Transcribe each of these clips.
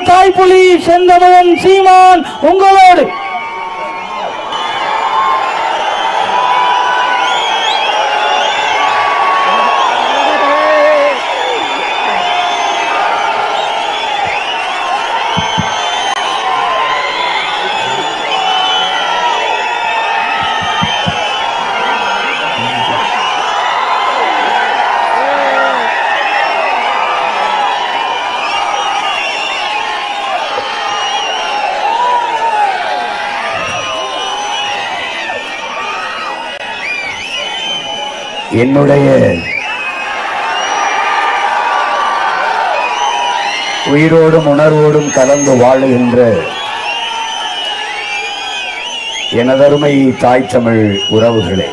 தாய்ப்புலி செந்தமிழன் சீமான் உங்களோடு. என்னுடைய உயிரோடும் உணர்வோடும் கலந்து வாழுகின்ற எனதருமை தாய் தமிழ் உறவுகளே,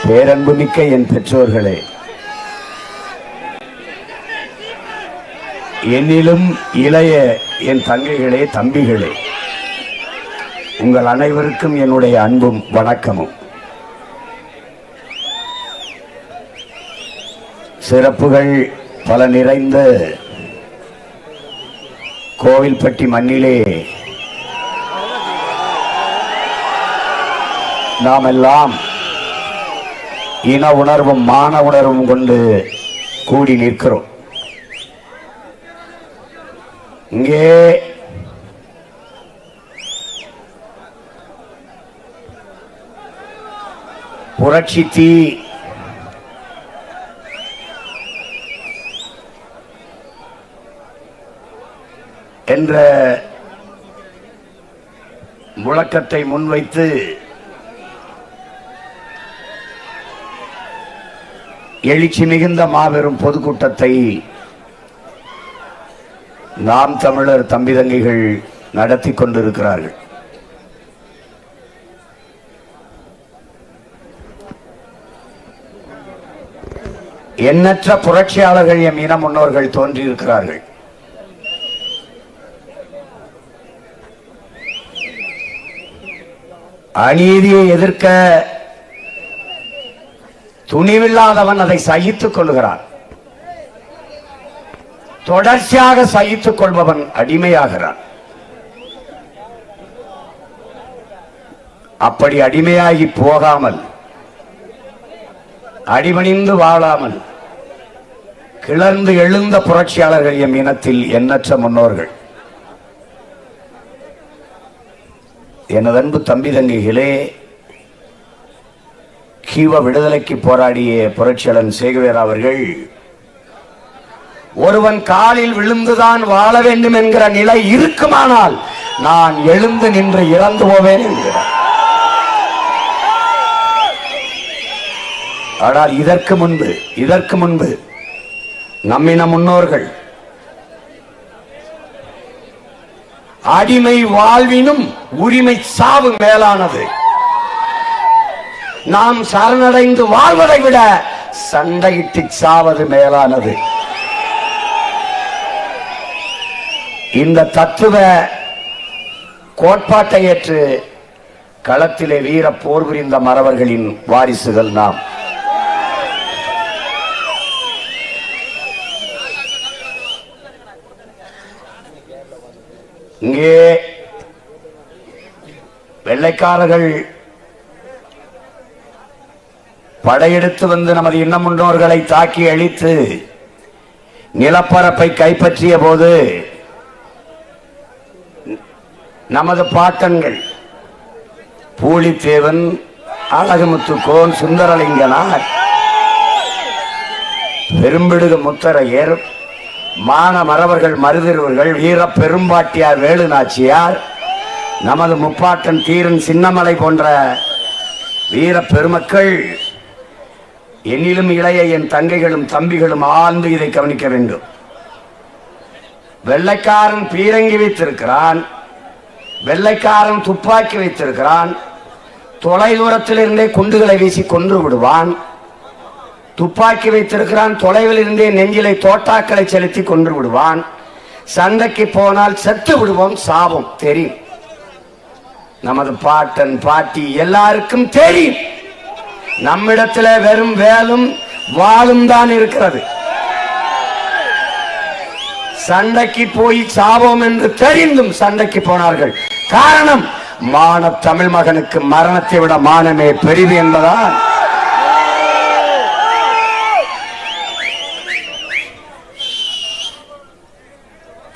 பேரன்புமிக்க என் பெற்றோர்களே, என்னிலும் இளைய என் தங்கைகளே, தம்பிகளே, உங்கள் அனைவருக்கும் என்னுடைய அன்பும் வணக்கமும். சிறப்புகள் பல நிறைந்த கோவில்பட்டி மண்ணிலே நாம் எல்லாம் இன உணர்வும் மான உணர்வும் கொண்டு கூடி நிற்கிறோம். இங்கே புரட்சி தீ என்ற முழக்கத்தை முன்வைத்து எழுச்சி மிகுந்த மாபெரும் பொதுக்கூட்டத்தை நாம் தமிழர் தம்பி தங்கைகள் நடத்தி கொண்டிருக்கிறார்கள். எண்ணற்ற புரட்சியாளர்கள் எம் இன முன்னோர்கள் தோன்றியிருக்கிறார்கள். அநீதியை எதிர்க்க துணிவில்லாதவன் அதை சகித்துக் கொள்கிறான். தொடர்ச்சியாக சகித்துக் கொள்பவன் அடிமையாகிறான். அப்படி அடிமையாகி போகாமல், அடிபணிந்து வாழாமல் கிளர்ந்து எழுந்த புரட்சியாளர்கள் எம் இனத்தில் எண்ணற்ற முன்னோர்கள். எனது அன்பு தம்பி தங்கைகளே, கீவ விடுதலைக்கு போராடிய புரட்சியாளன் சேகுவேரா அவர்கள் ஒருவன் காலில் விழுந்துதான் வாழ வேண்டும் என்கிற நிலை இருக்குமானால் நான் எழுந்து நின்று இறந்து போவேன் என்கிறார். ஆனால் இதற்கு முன்பு நம்மின முன்னோர்கள் அடிமை வாழ்வினும் உரிமை சாவு மேலானது, நாம் சரணடைந்து வாழ்வதை விட சண்டையிட்டு சாவது மேலானது. இந்த தத்துவ கோட்பாட்டை ஏற்று களத்திலே வீர போர் புரிந்த மறவர்களின் வாரிசுகள் நாம். இங்கே வெள்ளைக்காரர்கள் படையெடுத்து வந்து நமது இன முன்னோர்களை தாக்கி அழித்து நிலப்பரப்பை கைப்பற்றிய போது நமது பாட்டன்கள் பூலித்தேவன், அழகுமுத்துக்கோன், சுந்தரலிங்கனார், பெரும்பிடுகு முத்தரையர், மான மறவர்கள், மருதிருவர்கள், வீர பெரும்பாட்டியார், வேலு நாச்சியார், நமது முப்பாட்டன் தீரன் சின்னமலை போன்ற வீர பெருமக்கள், என்னிலும் இளைய என் தங்கைகளும் தம்பிகளும் ஆழ்ந்து இதை கவனிக்க வேண்டும். வெள்ளைக்காரன் பீரங்கி வைத்திருக்கிறான், வெள்ளைக்காரன் துப்பாக்கி வைத்திருக்கிறான், தொலை தூரத்திலிருந்தே குண்டுகளை வீசி கொன்று விடுவான். துப்பாக்கி வைத்திருக்கிறான், தொலைவில் இருந்தே நெஞ்சிலை தோட்டாக்களை செலுத்தி கொன்று விடுவான். சண்டைக்கு போனால் செத்து விடுவோம், சாபம் தெரியும். நமது பாட்டன் பாட்டி எல்லாருக்கும் தெரியும். நம்மிடத்தில் வெறும் வேலும் வாளும் தான் இருக்கிறது. சண்டைக்கு போய் சாவோம் என்று தெரிந்தும் சண்டைக்கு போனார்கள். காரணம், மான தமிழ் மகனுக்கு மரணத்தை விட மானமே பெரிது என்பதால்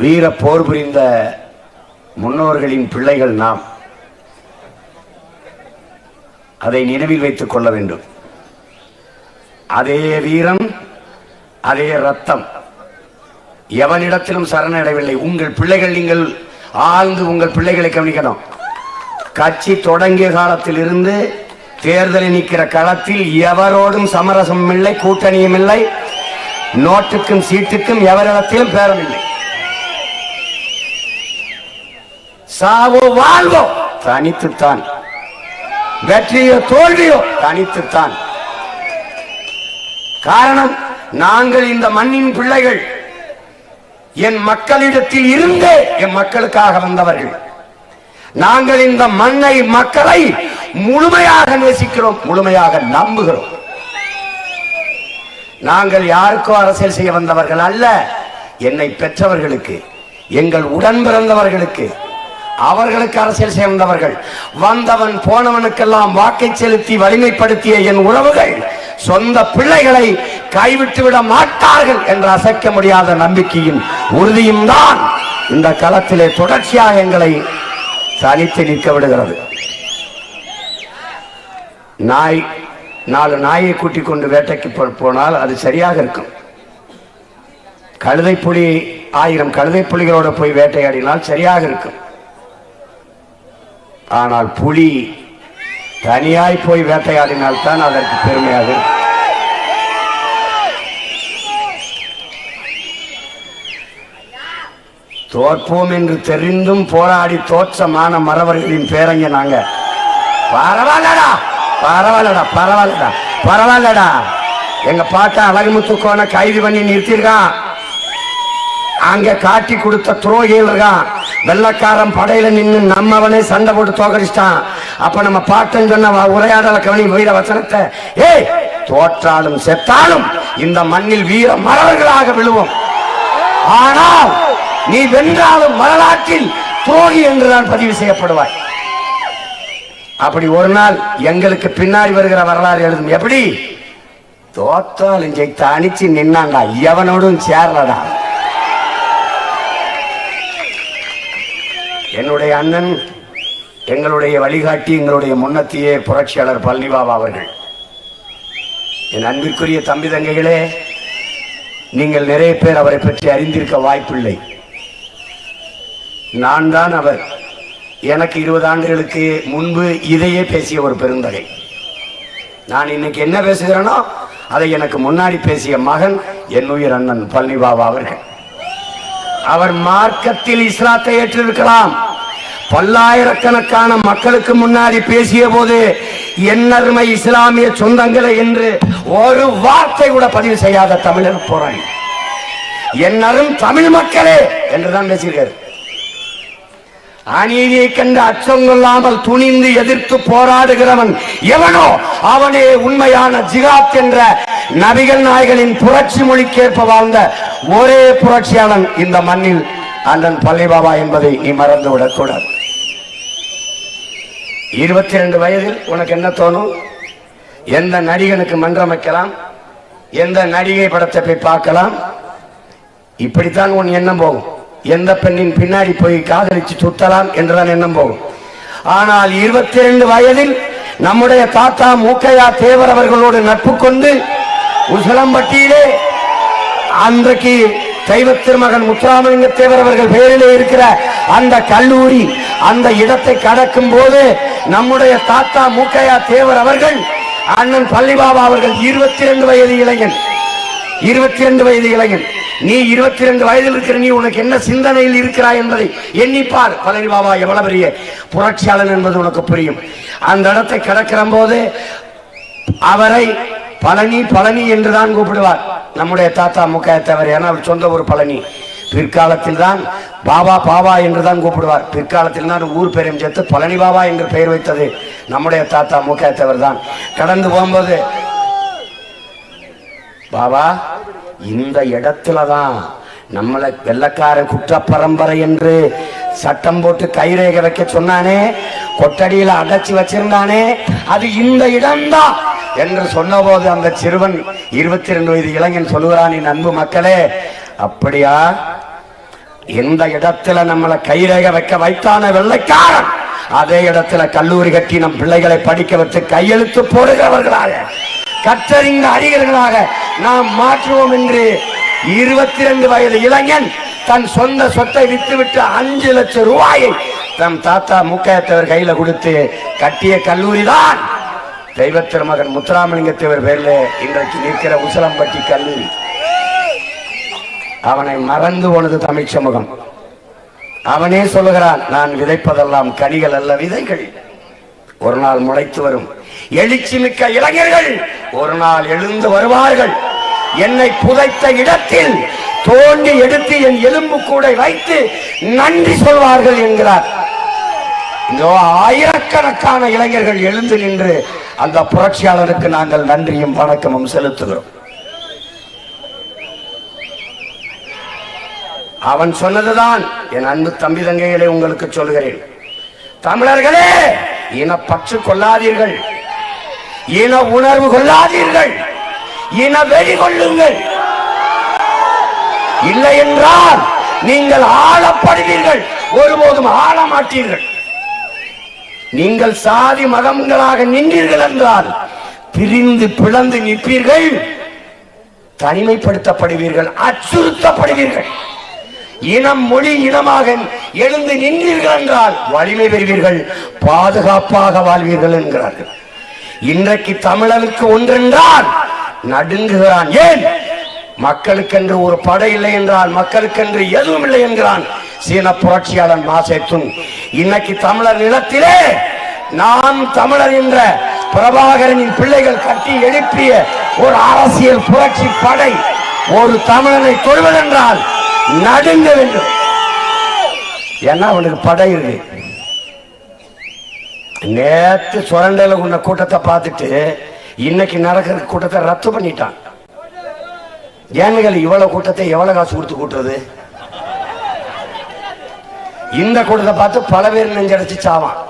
வீர போர் புரிந்த முன்னோர்களின் பிள்ளைகள் நாம். அதை நினைவில் வைத்துக் கொள்ள வேண்டும். அதே வீரம், அதே ரத்தம் எவனிடத்திலும் சரணடையவில்லை. உங்கள் பிள்ளைகள், நீங்கள் ஆழ்ந்து உங்கள் பிள்ளைகளை கவனிக்கணும். கட்சி தொடங்கிய காலத்தில் இருந்து தேர்தலில் நிற்கிற களத்தில் எவரோடும் சமரசம் இல்லை, கூட்டணியும் இல்லை, நோட்டுக்கும் சீட்டுக்கும் எவரிடத்திலும் பேரம் இல்லை. சாவோ வாழ்வோ தனித்துத்தான், வெற்றியோ தோல்வியோ தனித்துத்தான். காரணம், நாங்கள் இந்த மண்ணின் பிள்ளைகள். என் மக்களிடத்தில் இருந்தே என் மக்களுக்காக வந்தவர்கள். நாங்கள் இந்த மண்ணை, மக்களை முழுமையாக நேசிக்கிறோம், முழுமையாக நம்புகிறோம். நாங்கள் யாருக்கோ அரசியல் செய்ய வந்தவர்கள் அல்ல. என்னை பெற்றவர்களுக்கு, எங்கள் உடன் பிறந்தவர்களுக்கு, அவர்களுக்கு அரசியல் செய்ய வந்தவர்கள். வந்தவன் போனவனுக்கெல்லாம் வாக்கை செலுத்தி வலிமைப்படுத்திய என் உறவுகள் சொந்த பிள்ளைகளை கைவிட்டு விட மாட்டார்கள் என்ற அசைக்க முடியாத நம்பிக்கையும் உறுதியும் தான் இந்த களத்திலே தொடர்ச்சியாக எங்களை தனித்து நிற்க விடுகிறது. நாய் 4 நாயை கூட்டிக் கொண்டு வேட்டைக்கு போனால் அது சரியாக இருக்கும். கழுதை புலி 1000 கழுதை புலிகளோட போய் வேட்டையாடினால் சரியாக இருக்கும். ஆனால் புலி தனியாய் போய் வேட்டையாடினால் தான் அதற்கு பெருமையாக இருக்கும். தோற்போம் என்று தெரிந்தும் போராடி தோற்றமான மறவர்களின் பேரங்க நாங்க. பரவாயில்லடா, பரவாயில்லடா, பரவாயில்லடா, பரவாயில்லடா. எங்க பாட்டா அழகுமுத்துக்கோனை கைது பண்ணி நிறுத்திருக்கான். அங்க காட்டி கொடுத்த துரோகிகள் இருக்கான். வெள்ளக்காரன் படையில நின்று நம்மவனே சண்டை போட்டு தோக்கடிச்சிட்டான். அப்ப நம்ம பாட்டன் சொன்ன உரையாடல கவனி வீர வசனத்தை, ஏய் தோற்றாலும் செத்தாலும் இந்த மண்ணில் வீர மறவர்களாக விழுவோம். ஆனால் நீ வென்றாலும் வரலாற்றில் துரோகி என்றுதான் பதிவு செய்யப்படுவாய். அப்படி ஒரு நாள் எங்களுக்கு பின்னாடி வருகிற வரலாறு எழுதும். எப்படி தோத்தாலும் ஜெயித்த அணிச்சு நின்னாண்டா, எவனோடும் சேரலடா. என்னுடைய அண்ணன், எங்களுடைய வழிகாட்டி, எங்களுடைய முன்னத்தியே புரட்சியாளர் பழனிபாபா அவர்கள். என் அன்பிற்குரிய தம்பி தங்கைகளே, நீங்கள் நிறைய பேர் அவரை பற்றி அறிந்திருக்க வாய்ப்பில்லை. நான் தான் அவர். எனக்கு 20 ஆண்டுகளுக்கு முன்பு இதையே பேசிய ஒரு பெருந்தகை. நான் இன்னைக்கு என்ன பேசுகிறேனோ அதை எனக்கு முன்னாடி பேசிய மகன் என் உயிர் அண்ணன் பழனிபாபா அவர்கள். அவர் மார்க்கத்தில் இஸ்லாத்தை ஏற்றிருக்கலாம். பல்லாயிரக்கணக்கான மக்களுக்கு முன்னாடி பேசிய போது என்னருமை இஸ்லாமிய சொந்தங்களை என்று ஒரு வார்த்தை கூட பதிவு செய்யாத தமிழர் போராளி. என்னரும் தமிழ் மக்களே என்றுதான் பேசுகிறார். அநீதியை கண்டு அச்சம் கொள்ளாமல் துணிந்து எதிர்த்து போராடுகிறவன் எவனோ அவனே உண்மையான ஜிகாத் என்ற நபிகள் நாயகனின் புரட்சி மொழிக்கேற்ப வாழ்ந்த ஒரே புரட்சியாளன் இந்த மண்ணில் அண்ணன் பழனிபாபா என்பதை நீ மறந்துவிடக் கூடாது. 22 வயதில் உனக்கு என்ன தோணும்? எந்த நடிகனுக்கு மன்றம் வைக்கலாம், எந்த நடிகை படத்தை போய் பார்க்கலாம், இப்படித்தான் உன் எண்ணம் போகும். எந்த பெண்ணின் பின்னாடி போய் காதலிச்சு சுத்தலாம் என்றுதான் எண்ணம் போகும். ஆனால் 22 வயதில் நம்முடைய தாத்தா மூக்கையா தேவர் அவர்களோடு நட்பு கொண்டு உசிலம்பட்டியிலே அன்றைக்கு தெய்வ திருமகன் முத்துராமலிங்க தேவர் அவர்கள் பெயரிலே இருக்கிற அந்த கல்லூரி, அந்த இடத்தை கடக்கும் போது நம்முடைய தாத்தா மூக்கையா தேவர் அவர்கள் அண்ணன் பழனிபாபா அவர்கள் 22 வயது இளைஞன். 22 வயது இளைஞன். நீ 22 வயதில் இருக்கிற நீ உனக்கு என்ன சிந்தனையில் இருக்கிறாய் என்பதை எண்ணிப்பார். பழனிபாபா எவ்வளவு பெரிய புரட்சியாளன் என்பது உனக்கு புரியும். அந்த இடத்தை கடக்கிற போது அவரை பழனி பழனி என்றுதான் கூப்பிடுவார் நம்முடைய தாத்தா மூக்கையா தேவர். ஏன்னா அவர் சொந்த ஊர் பழனி. பிற்காலத்தில் தான் பாபா பாபா என்றுதான் கூப்பிடுவார். பிற்காலத்தில் தான் ஊர் பெயரையும் சேர்த்து பழனி பாபா என்று பெயர் வைத்தது நம்முடைய தாத்தா மூக்கையா தேவர் தான். கடந்து போகும்போது, பாபா இந்த இடத்துலதான் நம்மளை வெள்ளக்கார குற்ற பரம்பரை என்று சட்டம் போட்டு கைரேகை வைக்க சொன்னானே, கொட்டடியில அடைச்சி வச்சிருந்தானே, அது இந்த இடம்தான் என்று சொன்னபோது அந்த சிறுவன் 22 வயது இளைஞன் சொல்லுகிறான், என் அன்பு மக்களே, அப்படியா? எந்த இடத்துல நம்மளை கைரேகை வைக்க வைத்தான வெள்ளைக்காரன், அதே இடத்துல கல்லூரி கட்டி நம் பிள்ளைகளை படிக்க வைத்து கையெழுத்து போடுகிறவர்களாக, கற்றறிந்த அறிஞர்களாக நாம் மாற்றுவோம் என்று 22 வயது இளைஞன் தன் சொந்த சொத்தை விட்டுவிட்டு 5 லட்சம் ரூபாயை தம் தாத்தா முக்கையத்தவர் கையில கொடுத்து கட்டிய கல்லூரி தான் தெய்வ திருமகன் முத்துராமலிங்கத்தேவர் பேர்ல இன்றைக்கு நிற்கிற உசலம்பட்டி கல்லூரி. அவனை மறந்து போனது தமிழ் சமூகம். அவனே சொல்லுகிறான், நான் விதைப்பதெல்லாம் கனிகள் அல்ல விதைகள், ஒரு நாள் முளைத்து வரும். எழுச்சி மிக்க இளைஞர்கள் ஒரு நாள் எழுந்து வருவார்கள். என்னை புதைத்த இடத்தில் தோண்டி எடுத்து என் எலும்பு கூட வைத்து நன்றி சொல்வார்கள் என்கிறார். ஆயிரக்கணக்கான இளைஞர்கள் எழுந்து நின்று அந்த புரட்சியாளருக்கு நாங்கள் நன்றியும் வணக்கமும் செலுத்துகிறோம். அவன் சொன்னதுதான் என் அன்பு தம்பி தங்கைகளை உங்களுக்கு சொல்கிறேன். தமிழர்களே, இனப்பற்று கொள்ளாதீர்கள், இன உணர்வு கொள்ளாதீர்கள், இன வெறி கொள்ளுங்கள். இல்லை என்றால் நீங்கள் ஆளப்படுவீர்கள், ஒருபோதும் ஆள மாட்டீர்கள். நீங்கள் சாதி மதங்களாக நின்றீர்கள் என்றால் பிரிந்து பிளந்து நிற்பீர்கள், தனிமைப்படுத்தப்படுவீர்கள், அச்சுறுத்தப்படுவீர்கள். இனம் மொழி இனமாக எழுந்து நின்றீர்கள் என்றால் வலிமை பெறுவீர்கள், பாதுகாப்பாக வாழ்வீர்கள் என்கிறார்கள். இன்றைக்கு தமிழனுக்கு ஒன்றென்றால் நடுங்குகிறான். ஏன்? மக்களுக்கென்று ஒரு படை இல்லை என்றால் மக்களுக்கென்று எதுவும் இல்லை என்கிறான் சீன புரட்சியாளன் மாசேத்துன். இன்னைக்கு தமிழர் நிலத்திலே நாம் தமிழர் என்ற பிரபாகரனின் பிள்ளைகள் கட்டி எழுப்பிய ஒரு அரசியல் புரட்சி படை ஒரு தமிழனை தொடுவதென்றால் நடுங்க வேண்டும். ஏன்னா அவனுக்கு படை இருக்கு. நேற்று சுரண்டையில உள்ள கூட்டத்தை பார்த்துட்டு இன்னைக்கு நடக்கிற கூட்டத்தை ரத்து பண்ணிட்டான். ஏன்கள் இவ்வளவு கூட்டத்தை எவ்வளவு காசு கொடுத்து கூட்டுறது? இந்த கூட்டத்தை பார்த்து பல பேர் நெஞ்சடைச்சு சாவான்.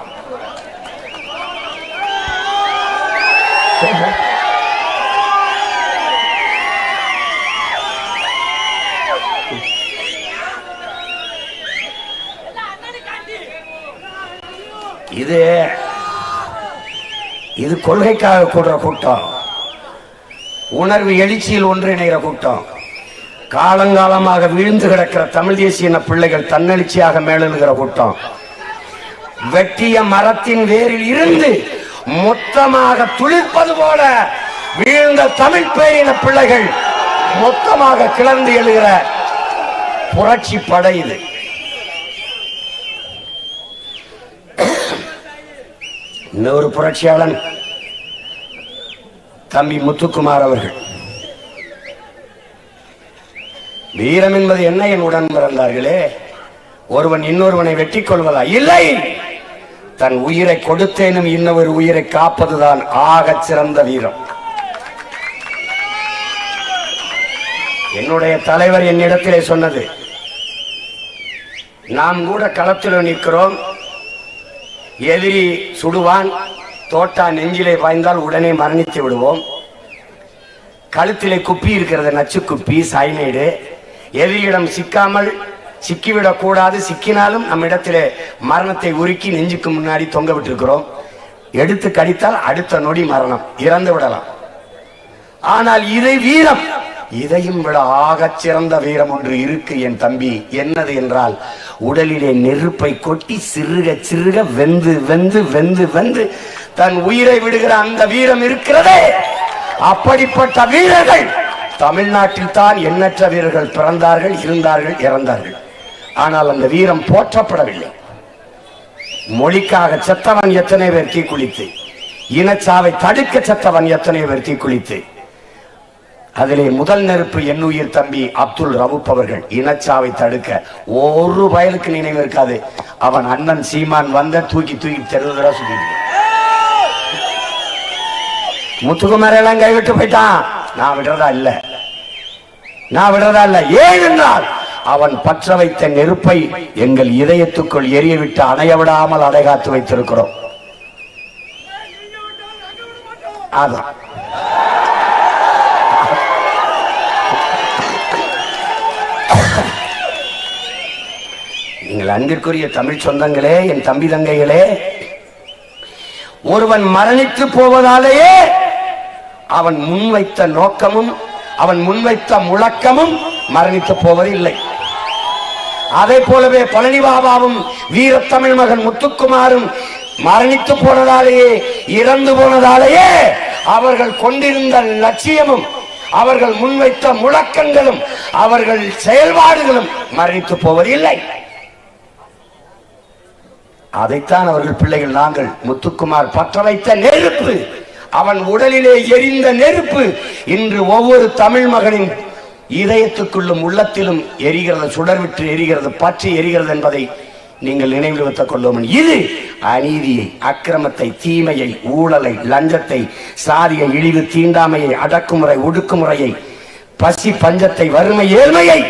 இது கொள்கைக்காக கூடுற கூட்டம், உணர்வு எழுச்சியில் ஒன்றிணைகிற கூட்டம். காலங்காலமாக வீழ்ந்து கிடக்கிற தமிழ் தேசிய பிள்ளைகள் தன்னெழுச்சியாக மேலெழுகிற கூட்டம். வெட்டிய மரத்தின் வேரில் இருந்து மொத்தமாக துளிர்ப்பது போல வீழ்ந்த தமிழ் பேரின பிள்ளைகள் மொத்தமாக கிளர்ந்து எழுகிற புரட்சி படை இது. இன்னொரு புரட்சியாளன் தம்பி முத்துக்குமார் அவர்கள், வீரம் என்பது என்ன என் உடன் பிறந்தார்களே, ஒருவன் இன்னொருவனை வெட்டி கொள்வதா? இல்லை, தன் உயிரை கொடுத்தேனும் இன்னொரு உயிரை காப்பதுதான் ஆகச் சிறந்த வீரம். என்னுடைய தலைவர் என்னிடத்திலே சொன்னது, நாம் கூட களத்தில் நிற்கிறோம், எதிரி சுடுவான், தோட்டா நெஞ்சிலே பாய்ந்தால் உடனே மரணித்து விடுவோம். கழுத்திலே குப்பி இருக்கிறது, நச்சு குப்பி, சைனைடு. எதிரியிடம் சிக்காமல் சிக்கிவிடக் கூடாது, சிக்கினாலும் நம்ம இடத்திலே மரணத்தை உருக்கி நெஞ்சுக்கு முன்னாடி தொங்க விட்டிருக்கிறோம். எடுத்து கடித்தால் அடுத்த நொடி மரணம், இறந்து விடலாம். ஆனால் இதை வீரம், இதையும் விட ஆகச் சிறந்த வீரம் ஒன்று இருக்கு என் தம்பி. என்னது என்றால், உடலிலே நெருப்பை கொட்டி சிறுக சிறுக வெந்து வெந்து வெந்து வெந்து தன் உயிரை விடுகிற அந்த வீரம் இருக்கிறதே. அப்படிப்பட்ட வீரர்கள் தமிழ்நாட்டில் தான் எண்ணற்ற வீரர்கள் பிறந்தார்கள், இருந்தார்கள், இறந்தார்கள். ஆனால் அந்த வீரம் போற்றப்படவில்லை. மொழிக்காக செத்தவன் எத்தனை பேர் தீக்குளித்து, இனச்சாவை தடுக்க செத்தவன் எத்தனை பேர் தீக்குளித்து. அதிலே முதல் நெருப்பு என்னுயிர் தம்பி அப்துல் ரவுப் அவர்கள் இனச்சாவை தடுக்க ஒரு வயலுக்கு நினைவு இருக்காது. அவன் அண்ணன் சீமான் வந்த தூக்கி தூக்கி தெருவுதரா சுத்திட்டு முத்துக்குமார் கைவிட்டு போயிட்டான். நான் விடுறதா இல்ல, நான் விடுறதா இல்ல. ஏனென்றால் அவன் பற்ற வைத்த நெருப்பை எங்கள் இதயத்துக்குள் எரியவிட்டு அணையவிடாமல் அடைகாத்து வைத்திருக்கிறோம். அதான் நீங்கள் அன்பிற்குரிய தமிழ் சொந்தங்களே, என் தம்பி தங்கைகளே, ஒருவன் மரணித்து போவதாலேயே அவன் முன்வைத்த நோக்கமும் அவன் முன்வைத்த முழக்கமும் மரணித்து போவதில்லை. அதே போலவே பழனி பாபாவும் வீர தமிழ் மகன் முத்துக்குமாரும் மரணித்து போனதாலேயே, இறந்து போனதாலேயே அவர்கள் கொண்டிருந்த லட்சியமும் அவர்கள் முன்வைத்த முழக்கங்களும் அவர்கள் செயல்பாடுகளும் மரணித்து போவதில்லை. அதைத்தான் அவர்கள் பிள்ளைகள் நாங்கள். முத்துக்குமார் பற்ற வைத்த நெருப்பு, அவன் உடலிலே எரிந்த நெருப்பு இன்று ஒவ்வொரு தமிழ் மகனின் இதயத்துக்குள்ளும் உள்ளத்திலும் எரிகிறது, சுடர்விட்டு எரிகிறது, பற்றி எரிகிறது என்பதை நீங்கள் நினைவில் வைத்துக் கொள்ளும். இது அநீதியை, அக்கிரமத்தை, தீமையை, ஊழலை, லஞ்சத்தை, சாதியை, இழிவு, தீண்டாமையை, அடக்குமுறை, ஒடுக்குமுறையை, பசி, பஞ்சத்தை, வறுமை, ஏழ்மையை,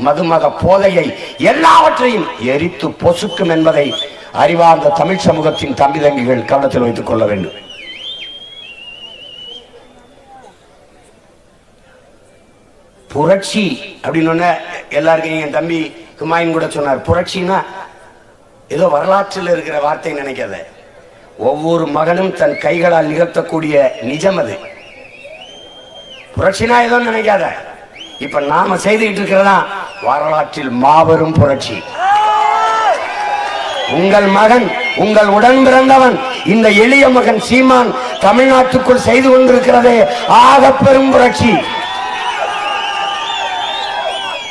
மதுமக போதையை எல்லாவற்றையும் எரித்து பொசுக்கும் என்பதை அறிவார்ந்த தமிழ் சமூகத்தின் தம்பி தங்கிகள் கவனத்தில் வைத்துக் கொள்ள வேண்டும். புரட்சி அப்படின்னு எல்லாருக்கும் என் தம்பி குமாயின் கூட சொன்னார். புரட்சினா ஏதோ வரலாற்றில் இருக்கிற வார்த்தை நினைக்காத. ஒவ்வொரு மகனும் தன் கைகளால் நிகழ்த்தக்கூடிய நிஜம் அது. புரட்சினா ஏதோ நினைக்காத. இப்ப நாம செய்துகிட்டு இருக்கிறதா வரலாற்றில் மாபெரும் புரட்சி. உங்கள் மகன், உங்கள் உடன் பிறந்தவன், இந்த எளிய மகன் சீமான் தமிழ்நாட்டுக்குள் செய்து கொண்டிருக்கிறதே ஆக பெரும் புரட்சி.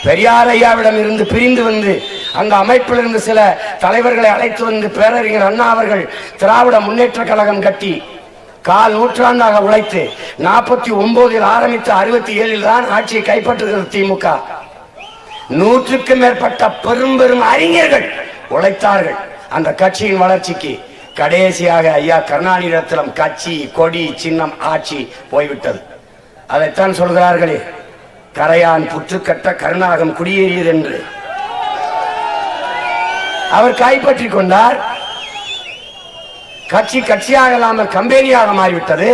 பெரியார் ஐயாவிடம் இருந்து பிரிந்து வந்து அங்க அமைப்பில் இருந்து சில தலைவர்களை அழைத்து வந்து பேரறிஞர் அண்ணா அவர்கள் திராவிட முன்னேற்ற கழகம் கட்டி கால் நூற்றாண்டாக உழைத்து 49 ஆரம்பித்து 67 தான் ஆட்சியை கைப்பற்றுகிறது திமுக. 100க்கும் மேற்பட்ட பெரும் பெரும் அறிஞர்கள் உழைத்தார்கள் அந்த கட்சியின் வளர்ச்சிக்கு. கடைசியாக ஐயா கருணாநிதியிடம் கட்சி, கொடி, சின்னம், ஆட்சி போய்விட்டது. அதைத்தான் சொல்கிறார்களே, கரையான் புற்றுக்கட்ட கருணாகம் குடியேறியது என்று. அவர் கைப்பற்றிக் கொண்டார். கட்சி கட்சியாக இல்லாமல் கம்பெனியாக மாறிவிட்டது.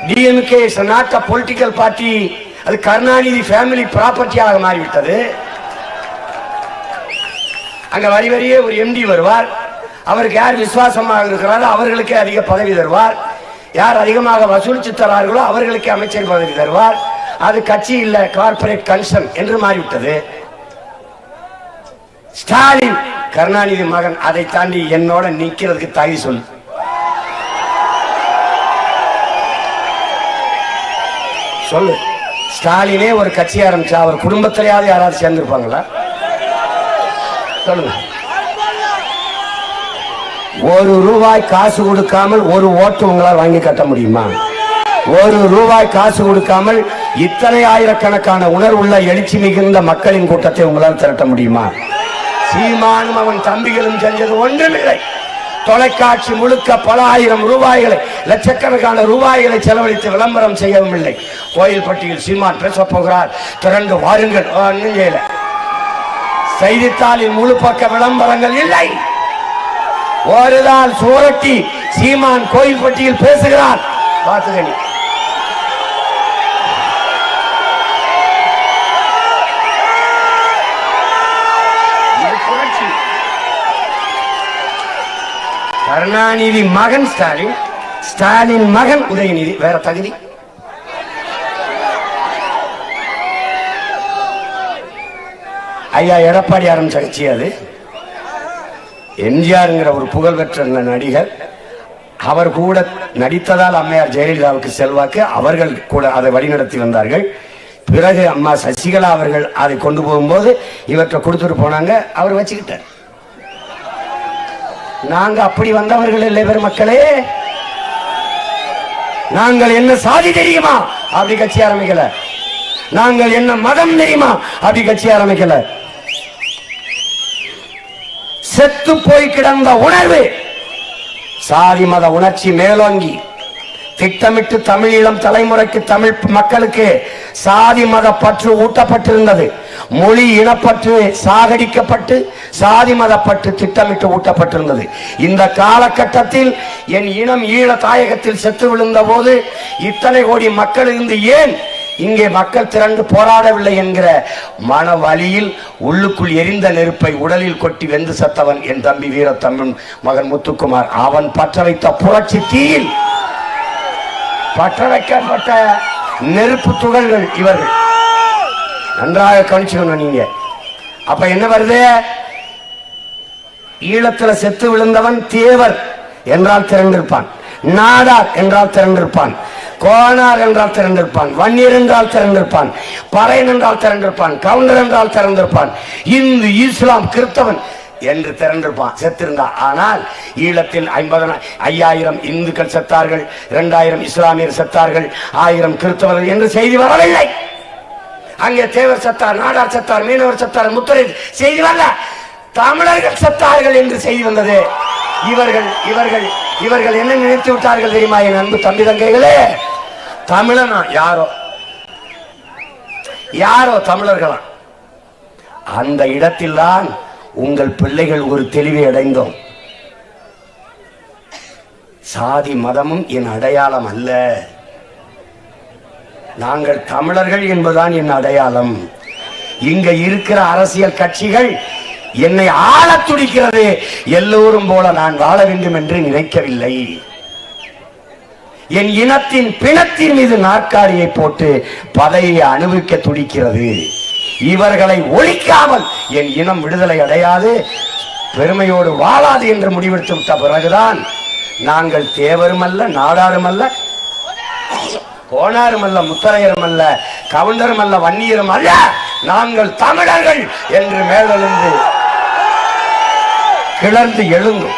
DMK is not a political party, அது கருணாநிதி ஃபேமிலி ப்ராப்பர்ட்டியாக மாறிவிட்டது. அங்க வரி வரியே ஒரு எம்டி வருவார். அவருக்கு யார் விசுவாசமாக இருக்கிறாரோ அவர்களுக்கே அதிக பதவி தருவார். யார் அதிகமாக வசூலித்து தரார்களோ அவர்களுக்கே அமைச்சர் பதவி தருவார். அது கட்சி இல்ல, கார்பரேட் கன்சர்ன் என்று மாறிவிட்டது. ஸ்டாலின் கருணாநிதி மகன். அதை தாண்டி என்னோட நிக்கிறதுக்கு தகுதி சொல்லு. சொல்லு. ஸ்டாலினே ஒரு கட்சி ஆரம்பிச்சா அவர் குடும்பத்திலேயாவது யாராவது சேர்ந்திருப்பாங்களா? சொல்லுங்க. ₹1 காசு கொடுக்காமல் ஒரு ஓட்டு உங்களால் வாங்கி கட்ட முடியுமா? ₹1 காசு கொடுக்காமல் இத்தனை ஆயிரக்கணக்கான உணர்வுள்ள எழுச்சி மிகுந்த மக்களின் கூட்டத்தை உங்களால் திரட்ட முடியுமா? சீமானும் அவன் தம்பிகளும் செஞ்சது ஒன்றுமில்லை. தொலைக்காட்சி முழுக்க பல ஆயிரம் ரூபாய்களை, லட்சக்கணக்கான ரூபாய்களை செலவழித்து விளம்பரம் செய்யவும் இல்லை. கோயில்பட்டியில் சீமான் பேச போகிறார், திரண்டு வாருங்கள். செய்தித்தாளில் முழு பக்க விளம்பரங்கள் இல்லை. ஒரு நாள் சுவரட்டி சீமான் கோயில்பட்டியில் பேசுகிறார். பார்த்துக்கணி. கருணாநிதி மகன் ஸ்டாலின், ஸ்டாலின் மகன் உதயநிதி. வேற தகுதி? ஐயா எடப்பாடி ஆரம்பிச்ச கட்சி அது. எம்ஜிஆர்ங்கிற ஒரு புகழ்பெற்ற நடிகர், அவர் கூட நடித்ததால் அம்மையார் ஜெயலலிதாவுக்கு செல்வாக்கு. அவர்கள் கூட அதை வழிநடத்தி வந்தார்கள். பிறகு அம்மா சசிகலா அவர்கள் அதை கொண்டு போகும்போது இவற்றை கொடுத்துட்டு போனாங்க. அவர் வச்சுக்கிட்டார். நாங்க அப்படி வந்தவர்கள் இல்லை பெருமக்களே. நாங்கள் என்ன சாதி தெரியுமா அப்படி கட்சி ஆரம்பிக்கல. நாங்கள் என்ன மதம் தெரியுமா அப்படி கட்சி ஆரம்பிக்கல. செத்து போய் கிடந்த உணர்வு, சாதி மத உணர்ச்சி மேலோங்கி திட்டமிட்டு தமிழீழம் தலைமுறைக்கு தமிழ் மக்களுக்கு சாதி மத பற்று ஊட்டப்பட்டிருந்தது. மொழி இனப்பற்று சாகடிக்கப்பட்டு சாதி மத பற்று திட்டமிட்டு ஊட்டப்பட்டிருந்தது. இந்த காலகட்டத்தில் என் இனம் ஈழ தாயகத்தில் செத்து விழுந்த போது இத்தனை கோடி மக்கள் இருந்து ஏன் இங்கே மக்கள் திரண்டு போராடவில்லை என்கிற மன வலியில் உள்ளுக்குள் எரிந்த நெருப்பை உடலில் கொட்டி வெந்து சத்தவன் என் தம்பி வீரத்தமிழ் மகன் முத்துக்குமார். அவன் பற்ற வைத்த புரட்சி தீயில் பற்ற வைக்கப்பட்ட நெருப்பு துகள்கள் இவர்கள். நன்றாக கவனிச்சுக்கணும் நீங்க. அப்ப என்ன வருது? ஈழத்துல செத்து விழுந்தவன் தேவர் என்றால் திரண்டிருப்பான், நாடார் என்றால் திரண்டிருப்பான், கோனார் என்றால் திரண்டிருப்பான், வன்னியர் என்றால் திரண்டிருப்பான், பறையன் என்றால் திரண்டிருப்பான், கவுண்டர் என்றால் திரண்டிருப்பான், இந்து இஸ்லாம் கிறிஸ்தவன் என்று திரண்டிருப்பான் செத்திருந்தான். ஆனால் ஈழத்தில் 50,000 இந்துக்கள் செத்தார்கள், 2000 இஸ்லாமியர் செத்தார்கள், 1000 கிறிஸ்தவர்கள் என்று செய்தி வரவில்லை. அங்கே தேவர் செத்தார், நாடார் செத்தார், மீனவர் செத்தார், முத்தரை செய்தி வரல. தமிழர்கள் செத்தார்கள் என்று செய்தி வந்தது. இவர்கள் இவர்கள் இவர்கள் என்ன நினைத்து விட்டார்கள் தெரியுமா என் அன்பு தம்பி தங்கைகளே? தமிழனா யாரோ யாரோ தமிழர்களா? அந்த இடத்தில் தான் உங்கள் பிள்ளைகள் ஒரு தெளிவை அடைந்தோம். சாதி மதமும் என் அடையாளம் அல்ல, நாங்கள் தமிழர்கள் என்பதுதான் என் அடையாளம். இங்க இருக்கிற அரசியல் கட்சிகள் என்னை ஆள துடிக்கிறது. எல்லோரும் போல நான் வாழ வேண்டும் என்று நினைக்கவில்லை. என் இனத்தின் பிணத்தின் மீது நாற்காலியை போட்டு பதவியை அனுபவிக்க துடிக்கிறது. இவர்களை ஒழிக்காமல் என் இனம் விடுதலை அடையாது, பெருமையோடு வாழாது என்று முடிவெடுத்து விட்ட பிறகுதான் நாங்கள் தேவரும் அல்ல, நாடாரும் அல்ல, கோனாரும் அல்ல, முத்தரையரும் அல்ல, கவுண்டரும் அல்ல, வன்னியரும் அல்ல, நாங்கள் தமிழர்கள் என்று மேலெழுந்து கிளர்ந்து எழுந்தும்.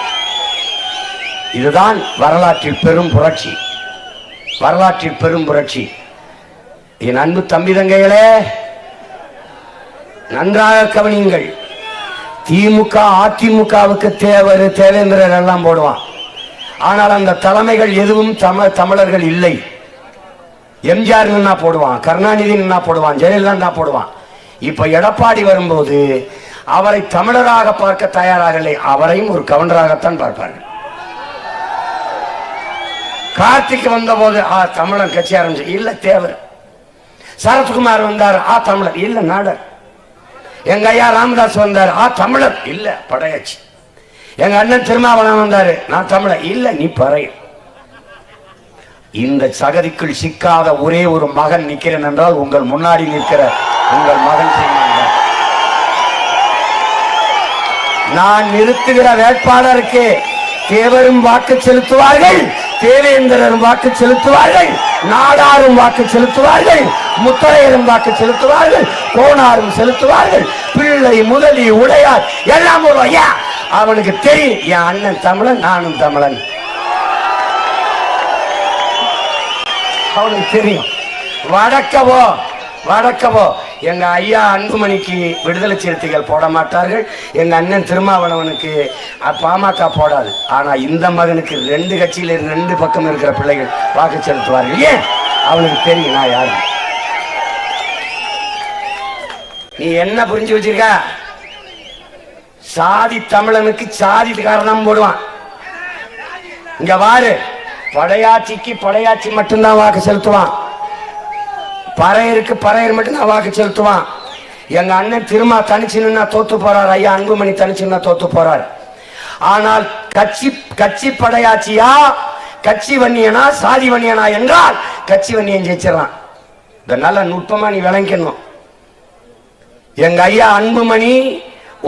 இதுதான் வரலாற்றில் பெரும் புரட்சி, வரலாற்றில் பெரும் புரட்சி. என் அன்பு தம்பி தங்கைகளே, நன்றாக கவனியுங்கள். திமுக அதிமுகவுக்கு தேவர் தேவேந்திரர் எல்லாம் போடுவான். ஆனால் அந்த தலைமைகள் எதுவும் தமிழர்கள் இல்லை. எம்ஜிஆர் நின்னா போடுவான், கருணாநிதி நின்னா போடுவான், ஜெயலலிதா போடுவான். இப்ப எடப்பாடி வரும்போது அவரை தமிழராக பார்க்க தயாராகலை, அவரையும் ஒரு கவுண்டராகத்தான் பார்ப்பார்கள். கார்த்திக் வந்த போது தமிழன் கட்சி ஆரம்பிச்சு, இல்ல தேவர். சரத்குமார் வந்தார், தமிழர், இல்ல நாடர். எங்க ஐயா ராமதாஸ் வந்தார், தமிழர், இல்ல படையாச்சி. எங்க அண்ணன் திருமாவளவன் வந்தாரு, நான் தமிழர், இல்ல நீ பறைய. இந்த சகதிக்குள் சிக்காத ஒரே ஒரு மகன் நிற்கிறேன் என்றால் உங்கள் முன்னாடி நிற்கிற உங்கள் மகன் சீமான். நான் நிறுத்துகிற வேட்பாளருக்கு தேவரும் வாக்கு செலுத்துவார்கள், தேவேந்திரரும் வாக்கு செலுத்துவார்கள், நாடாரும் வாக்கு செலுத்துவார்கள், முத்தரையரும் வாக்கு செலுத்துவார்கள், கோனாரும் செலுத்துவார்கள், பிள்ளை முதலி உடையார் எல்லாம் ஒரு ஐயா. அவனுக்கு தெரியும் என் அண்ணன் தமிழன், நானும் தமிழன். அவனுக்கு தெரியும். வடக்கவோ வடக்கவோ எங்க ஐயா அன்புமணிக்கு விடுதலை சிறுத்தைகள் போட மாட்டார்கள், எங்க அண்ணன் திருமாவளவனுக்கு பாமக போடாது. ஆனா இந்த மகனுக்கு 2 கட்சியில 2 பக்கம் இருக்கிற பிள்ளைகள் வாக்கு செலுத்துவார்கள். ஏன்? அவனுக்கு தெரியும் நான் யாரு. நீ என்ன புரிஞ்சு வச்சிருக்க? சாதி தமிழனுக்கு சாதி காரணம் போடுவான். இங்க வாரு, படையாட்சிக்கு படையாட்சி மட்டும்தான் வாக்கு செலுத்துவான், பறையருக்கு பறையர் மட்டும்தான் வாக்கு செலுத்துவான். எங்க அண்ணன் திருமா தனிச்சு நின்னா தோத்து போறார், ஐயா அன்புமணி தனிச்சு நின்னா தோத்து போறார். ஆனால் கட்சி படையாட்சியா, கட்சி வன்னியனா, சாதி வன்னியனா என்றால் கட்சி வன்னியன் ஜெயிச்சிடலாம். இதனால நுட்பமா நீ விளங்கணும். எங்க ஐயா அன்புமணி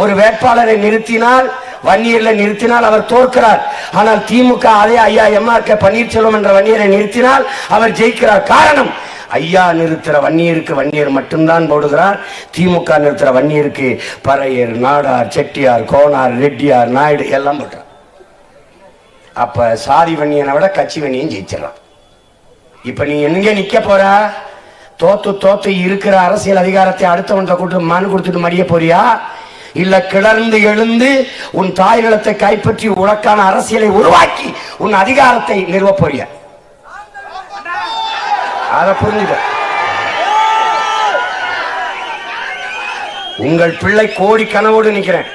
ஒரு வேட்பாளரை நிறுத்தினால், வன்னியர்ல நிறுத்தினால் அவர் தோற்கிறார். ஆனால் திமுக அதே ஐயா எம்.ஆர்.கே. பன்னீர்செல்வம் என்ற வன்னியரை நிறுத்தினால் அவர் ஜெயிக்கிறார். காரணம், ஐயா நிறுத்துற வன்னியருக்கு வன்னியர் மட்டும்தான் போடுகிறார், திமுக நிறுத்துற வன்னியருக்கு பறையர், நாடார், செட்டியார், கோனார், ரெட்டியார், நாயுடு எல்லாம் போட்டார். அப்ப சாதி வன்னியனை விட கட்சி வன்னியன் ஜெயிச்சிடலாம். இப்ப நீ எங்க நிக்க போற? தோத்து இருக்கிற அரசியல் அதிகாரத்தை அடுத்தவன் கூட்டு மனு கொடுத்துட்டு மடிய போறியா? இல்ல கிளர்ந்து எழுந்து உன் தாய் நிலத்தை கைப்பற்றி உனக்கான அரசியலை உருவாக்கி உன் அதிகாரத்தை நிறுவ போறியா? அதை புரிஞ்சுக்க. உங்கள் பிள்ளை கோடி கனவோடு நிக்கிறேன்.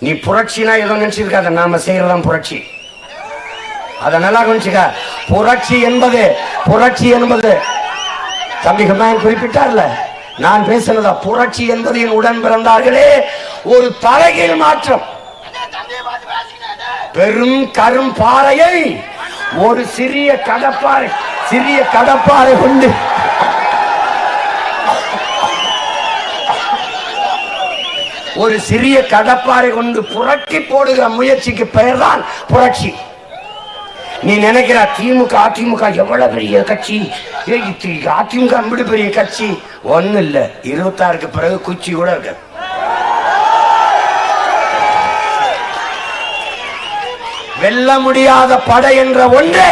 நீ புரட்சினா ஏதோ நினைச்சிருக்காத, நாம செய்யறதான் புரட்சி. அத நல்லா கவனிச்சுக்க. புரட்சி என்பது தம்பி ஹுமாயூன் குறிப்பிட்டார்ல, நான் பேசுனதா புரட்சி என்பது என் உடன் பிறந்தார்களே ஒரு தலைகீழ் மாற்றம். பெரும் கரும் பாறையை ஒரு சிறிய கடப்பாறை கொண்டு புரட்டி போடுகிற முயற்சிக்கு பெயர்தான் புரட்சி. நீ நினைக்கிற திமுக அதிமுக எவ்வளவு பெரிய கட்சி, அதிமுக அம்பிடு பெரிய கட்சி, ஒண்ணு இல்ல. 26க்கு பிறகு குச்சி கூட இருக்கு. வெல்ல முடியாத படை என்ற ஒன்றே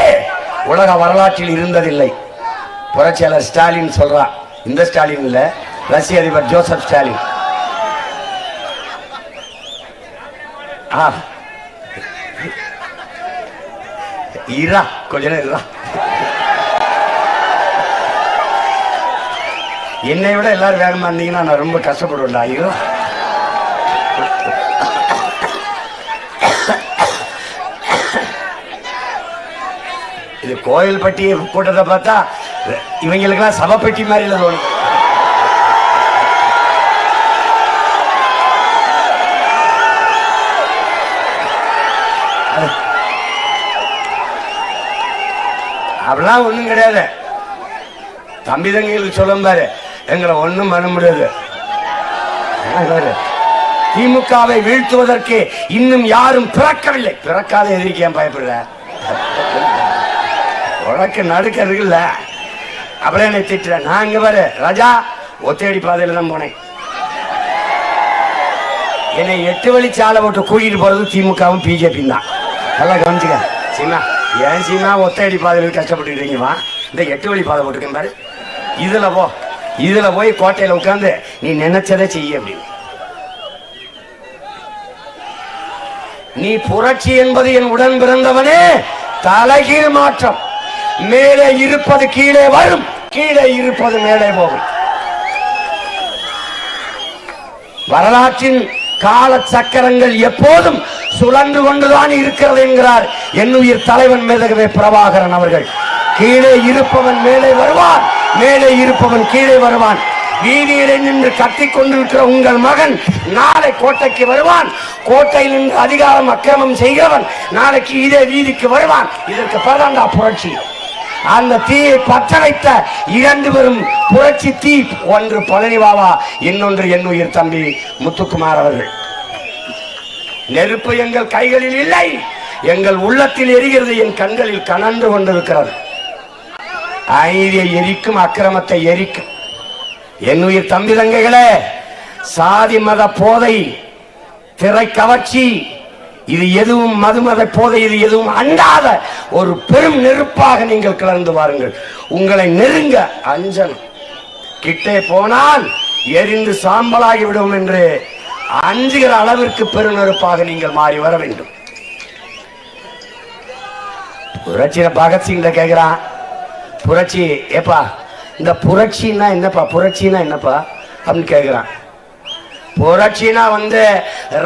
உலக வரலாற்றில் இருந்ததில்லை. புரட்சியாளர் ஸ்டாலின் சொல்றார். இந்த ஸ்டாலின் இல்ல, ரஷ்ய அதிபர் ஜோசப் ஸ்டாலின். கொஞ்ச நேரம் என்னை விட எல்லாரும் வேகமா இருந்தீங்கன்னா நான் ரொம்ப கஷ்டப்படுவேன்டா. இது கோயில் பட்டி கூட்டத்தை பார்த்தா இவங்களுக்கெல்லாம் சபப்பட்டி மாதிரி இல்லை தோணும். அப்படிலாம் ஒண்ணும் கிடையாது. தம்பி தங்களுக்கு சொல்லும் பாரு, எங்களை ஒண்ணும் பண்ண முடியாது. திமுகவை வீழ்த்துவதற்கு இன்னும் யாரும் பிறக்கவில்லை. பிறக்காத எதிர்க்கு ஏன் பயப்படுற? உனக்கு நடுக்கிறது இல்ல. அப்புறம் என்னை திட்டுற. நான் இங்க பாரு ராஜா, ஒத்தையடி பாதையில தான் போனேன். என்னை 8 வழி சாலை போட்டு கூட்டிட்டு போறது திமுகவும் பிஜேபி தான். நல்லா கவனிச்சுக்க. சீனா ஏன் சீனா ஒத்தையடி பாதையில் கஷ்டப்பட்டுருக்கீங்கம்மா, இந்த 8 வழி பாதை போட்டிருக்கேன் பாரு, இதுல போய் கோட்டையில உட்கார்ந்து நீ நினைச்சதை செய்ய அப்படின்னு. நீ புரட்சி என்பது என் உடன் பிறந்தவனே தலைகீழ் மாற்றம். மேலே இருப்பது கீழே வரும், கீழே இருப்பது மேலே போகும். வரலாற்றின் கால சக்கரங்கள் எப்போதும் சுழன்று கொண்டுதான் இருக்கிறது என்கிறார் என்னுயிர் தலைவன் மேதகவே பிரபாகரன் அவர்கள். கீழே இருப்பவன் மேலே வருவான், மேலே இருப்பவன் கீழே வருவான். வீதியிலே நின்று கத்திக் கொண்டிருக்கிற உங்கள் மகன் நாளை கோட்டைக்கு வருவான். கோட்டையில் நின்று அதிகாரம் அக்கிரமம் செய்கிறவன் நாளைக்கு இதே வீதிக்கு வருவான். இதற்கு பிரதாண்டா புரட்சி. அந்த தீயை பற்ற வைத்த 2 பேரும் புரட்சி தீ. ஒன்று பழனி பாபா, இன்னொன்று என்னுயிர் தம்பி முத்துக்குமார் அவர்கள். நெருப்பு எங்கள் கைகளில் இல்லை, எங்கள் உள்ளத்தில் எரிகிறது, என் கண்களில் கனன்று கொண்டிருக்கிறது. ஐதியை எரிக்கும், அக்கிரமத்தை எரிக்கும். என்னுயிர் தம்பி தங்கைகளே, சாதி மத போதை, திரை கவர்ச்சி, இது எதுவும் மதுமத போதை, இது எதுவும் அண்டாத ஒரு பெரும் நெருப்பாக நீங்கள் கிளர்ந்து வாருங்கள். உங்களை நெருங்க அஞ்சனம். கிட்டே போனால் எரிந்து சாம்பலாகி விடும் என்று அஞ்சுகிற அளவிற்கு பெருநெருப்பாக நீங்கள் மாறி வர வேண்டும். புரட்சியில பகத்சிங் கேட்கிறான், புரட்சி ஏப்பா இந்த புரட்சின்னா என்னப்பா, புரட்சின்னா என்னப்பா அப்படின்னு கேட்கிறான். புரட்சினா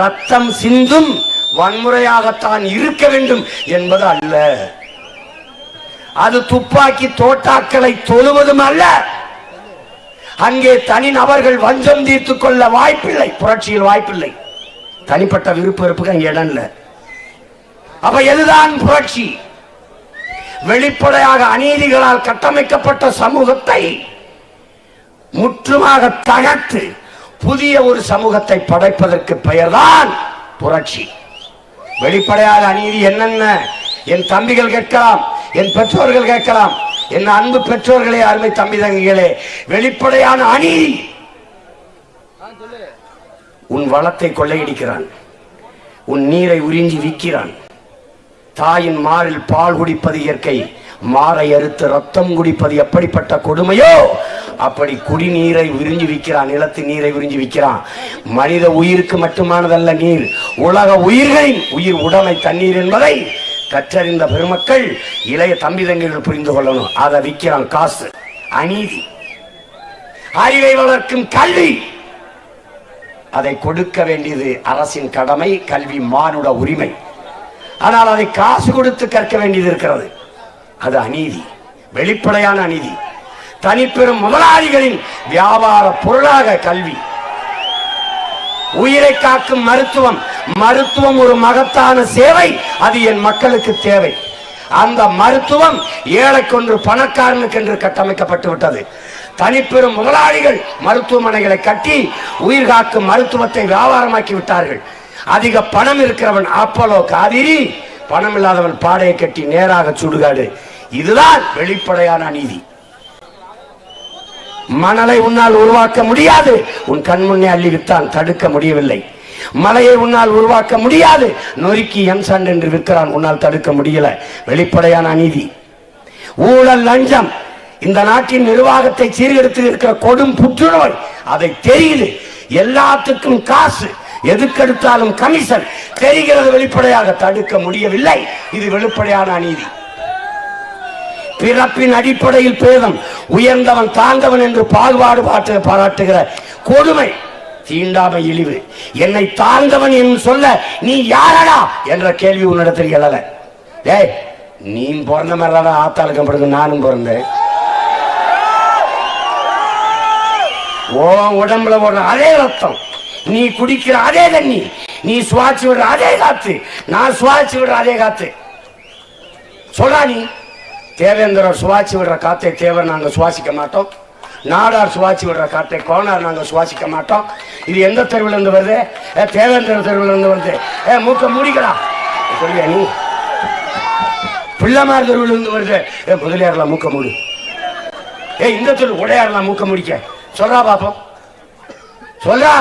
ரத்தம் சிந்தும் வன்முறையாகத்தான் இருக்க வேண்டும் என்பது அல்ல. அது துப்பாக்கி தோட்டாக்களை தொழுவதும் அல்ல. அங்கே தனி நபர்கள் வஞ்சம் தீர்த்து கொள்ள வாய்ப்பில்லை. புரட்சியில் வாய்ப்பில்லை. தனிப்பட்ட விருப்ப வெறுப்புக்கு அங்கே இடம் இல்லை. அப்ப எதுதான் புரட்சி? வெளிப்படையாக அநீதிகளால் கட்டமைக்கப்பட்ட சமூகத்தை முற்றுமாக தகர்த்து புதிய ஒரு சமூகத்தை படைப்பதற்கு பெயர்தான் புரட்சி. வெளிப்படையாக அநீதி என்னென்ன என் தம்பிகள் கேட்கலாம், என் பெற்றோர்கள் கேட்கலாம். என் அன்பு பெற்றோர்களே, அருமை தம்பி தங்கிகளே, வெளிப்படையான அநீதி. உன் வளத்தை கொள்ளையடிக்கிறான், உன் நீரை உறிஞ்சி விற்கிறான். தாயின் மாறில் பால் குடிப்பது இயற்கை, மாறை அறுத்து ரத்தம் குடிப்பது எப்படிப்பட்ட கொடுமையோ அப்படி குடிநீரை விரிஞ்சு விற்கிறான், நிலத்து நீரை விரிஞ்சு விற்கிறான். மனித உயிருக்கு மட்டுமானதல்ல நீர், உலக உயிர்களின் உயிர் உடைமை தண்ணீர் என்பதை கற்றறிந்த பெருமக்கள், இளைய தம்பி தங்கைகள் புரிந்து கொள்ளணும். அதை விற்கிறான் காசு. அநீதி. அறிவை வளர்க்கும் கல்வி அதை கொடுக்க வேண்டியது அரசின் கடமை. கல்வி மானுட உரிமை. ஆனால் அதை காசு கொடுத்து கற்க வேண்டியது இருக்கிறது. அது அநீதி, வெளிப்படையான அநீதி. தனிப்பெரும் முதலாளிகளின் வியாபார பொருளாக கல்வி. உயிரை காக்கும் மருத்துவம். மருத்துவம் ஒரு மகத்தான சேவை. அது என் மக்களுக்கு தேவை. அந்த மருத்துவம் ஏழைக்கொன்று பணக்காரனுக்கு என்று கட்டமைக்கப்பட்டு விட்டது. தனிப்பெரும் முதலாளிகள் மருத்துவமனைகளை கட்டி உயிர் காக்கும் மருத்துவத்தை வியாபாரமாக்கி விட்டார்கள். அதிக பணம் இருக்கிறவன் அப்பலோ காவிரி, பணம் இல்லாதவன் பாடையை கட்டி நேராக சுடுகாடு. இதுதான் வெளிப்படையான அநீதி. மணலை உன்னால் உருவாக்க முடியாது, உன் கண்முன்னே அள்ளி வித்தான், தடுக்க முடியவில்லை. மலையை உன்னால் உருவாக்க முடியாது, நொறுக்கி எம்சாண்ட் என்று விற்கிறான், உன்னால் தடுக்க முடியல. வெளிப்படையான அநீதி. ஊழல், லஞ்சம் இந்த நாட்டின் நிர்வாகத்தை சீர்கெடுத்து இருக்கிற கொடும் புற்றுநோய். அதை தெரியுது. எல்லாத்துக்கும் காசு, எதுக்கெடுத்தாலும் கமிஷன் தெரிகிறது. வெளிப்படையாக தடுக்க முடியவில்லை. இது வெளிப்படையான அநீதி. பிறப்பின் அடிப்படையில் பேதம், உயர்ந்தவன் தாழ்ந்தவன் என்று பாகுபாடு பாராட்டுகிற கொடுமை, தீண்டாமை, இழிவு. என்னை தாழ்ந்தவன் என்று சொல்ல நீ யாரடா என்ற கேள்வி உன்னிடத்தில் எழல. ஏய், நீ பிறந்த மாதிரிதான் ஆத்தாளுக்கு பிறகு நானும் பிறந்தேன். ஓ உடம்புல ஓடுற அதே ரத்தம், நீ குடிக்கிற அதே தண்ணி, நீ சுவாசி விடுற அதே காத்து, நான் சுவாசி விடுற அதே காத்து. சொல்றா நீ. தேவேந்திரர் சுவாசி விடுற காத்தை தேவர் நாங்க சுவாசிக்க மாட்டோம். நாடார் சுவாசி விடுற காத்தை கோனார் நாங்க சுவாசிக்க மாட்டோம். இது எந்த தெருவில் இருந்து வருது? தேவேந்திர தெருவில் இருந்து வருது. மூக்க மூடிக்கடா சொல்லியா நீ? பிள்ளைமார் தெருவில் இருந்து வருது. முதலியார்லாம் மூக்க மூடு. இந்த தெரு உடையார்லாம் மூக்க முடிக்க சொல்றா பாப்போம். சொல்றா.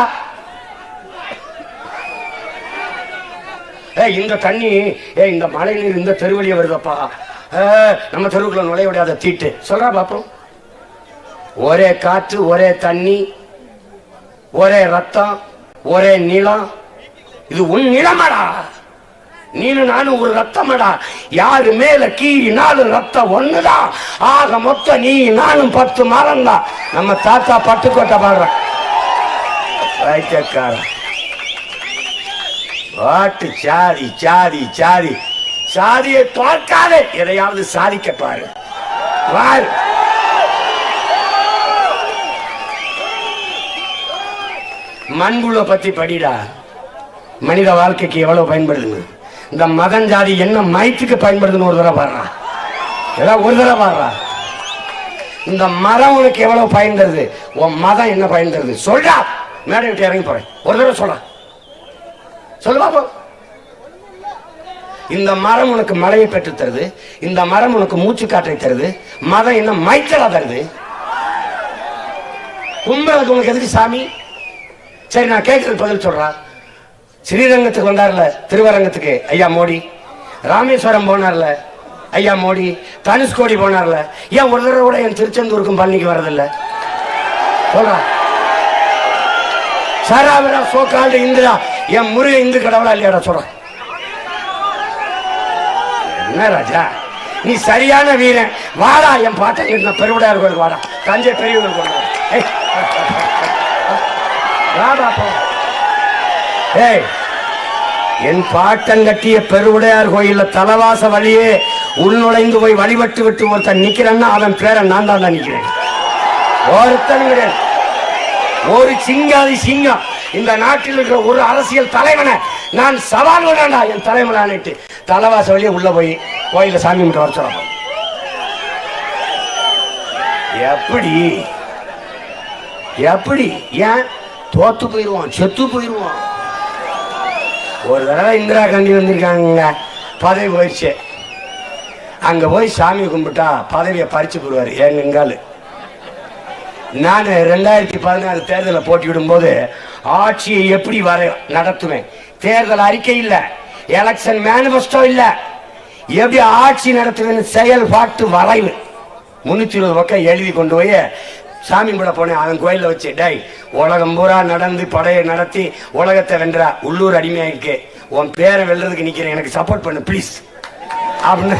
இந்த தண்ணி இந்த மழை நீர் இந்த தெருவழியே வருதப்பா, நம்ம தெருவுக்குள்ள நுழைய விடாத தீட்டு. சொல்றா பாப்போம். ஒரே காற்று, ஒரே தண்ணி, ஒரே ரத்தம், ஒரே நிலம். இது உன் நிலமடா. நீனு நானும் ஒரு ரத்தமடா. யாரு மேல கீழி நானும் ரத்தம் ஒண்ணுதான். ஆக மொத்தம் நீ நானும் 10 மரம் தான். நம்ம தாத்தா பட்டுக்கோட்டை பாடுறான். வாட்டு சாதி சாதி சாதி. சாதியை தோற்காதே, எதையாவது சாதிக்க பாரு. மண்புழு பத்தி படிடா. மனித வாழ்க்கைக்கு எவ்வளவு பயன்படுது. இந்த மதம் ஜாதி என்ன மயத்துக்கு பயன்படுதுன்னு ஒரு தடவை பாடுறா. ஏதாவது ஒரு தடவை பாடுறா. இந்த மரம் உனக்கு எவ்வளவு பயன் தருது, உன் மதம் என்ன பயன் தருது சொல்றா. மேடை விட்டு இறங்கி போறேன், ஒரு தடவை சொல்ல சொல்லுவா. இந்த மரம் உனக்கு மழையை பெற்று தருது, இந்த மரம் உனக்கு மூச்சு காற்றை தருது. மதம் என்ன மைத்தலா தருது? கும்பலுக்கு உனக்கு எதுக்கு சாமி? சரி, நான் கேட்கறதுக்கு பதில் சொல்றா. ஸ்ரீரங்கத்துக்கு வந்தார்ல, திருவரங்கத்துக்கு ஐயா மோடி, ராமேஸ்வரம் போனார்ல ஐயா மோடி, தனுஷ்கோடி போனார்ல, ஏன் ஒரு தடவை கூட என் திருச்செந்தூருக்கும் பழனிக்கு வர்றதில்ல சொல்றா. சராவரா சோக்காண்டு இந்திரா என் முருக இந்து கடவுளா இல்லையாடா சொல்ற. என்ன ராஜா, நீ சரியான வீரன். வாடா என் பாட்டன் பெருவுடையார் கோயிலுக்கு வாடா, தஞ்சை பெரிய கோயிலுக்கு என் பாட்டன் கட்டிய பெருவுடையார் கோயில்ல தலவாச வழியே உள்நுழைந்து போய் வழிபட்டு விட்டு ஒருத்தன் நிக்கிறேன்னா அவன் பேரை நான் தான் நிக்கிறேன். ஒருத்தன் கிடையாது. ஒரு சிங்காதி சிங்கம் இந்த நாட்டில் இருக்கிற ஒரு அரசியல் தலைவனை நான் சவால் விடா. என் தலைவனானிட்டு தலவாச வழியே உள்ள போய் கோயில சாமி மட்டும் வர சொல்ல. எப்படி எப்படி ஏன் தோத்து போயிருவான், செத்து போயிருவான். ஒரு தடவை இந்திரா காந்தி வந்திருக்காங்க, பதவி போயிடுச்சு. அங்க போய் சாமி கும்பிட்டா பதவியை பறிச்சு போடுவாரு. எங்காலு நான் 2016 தேர்தலில் போட்டியிடும் போது ஆட்சியை எப்படி நடத்துவேன், தேர்தல் அறிக்கை இல்ல, எலெக்ஷன் மேனிபெஸ்டோ இல்ல, எப்படி ஆட்சி நடத்துவேன்னு செயல்பாட்டு வரைவு 320 பக்கம் எழுதி கொண்டு போய் சாமி கூட போனேன். அவன் கோயில வச்சு, டை உலகம் பூரா நடந்து படையை நடத்தி உலகத்தை வென்றா, உள்ளூர் அடிமையா இருக்கு, உன் பேரை வெல்றதுக்கு நிக்கிறேன், எனக்கு சப்போர்ட் பண்ணு ப்ளீஸ் அப்படின்னு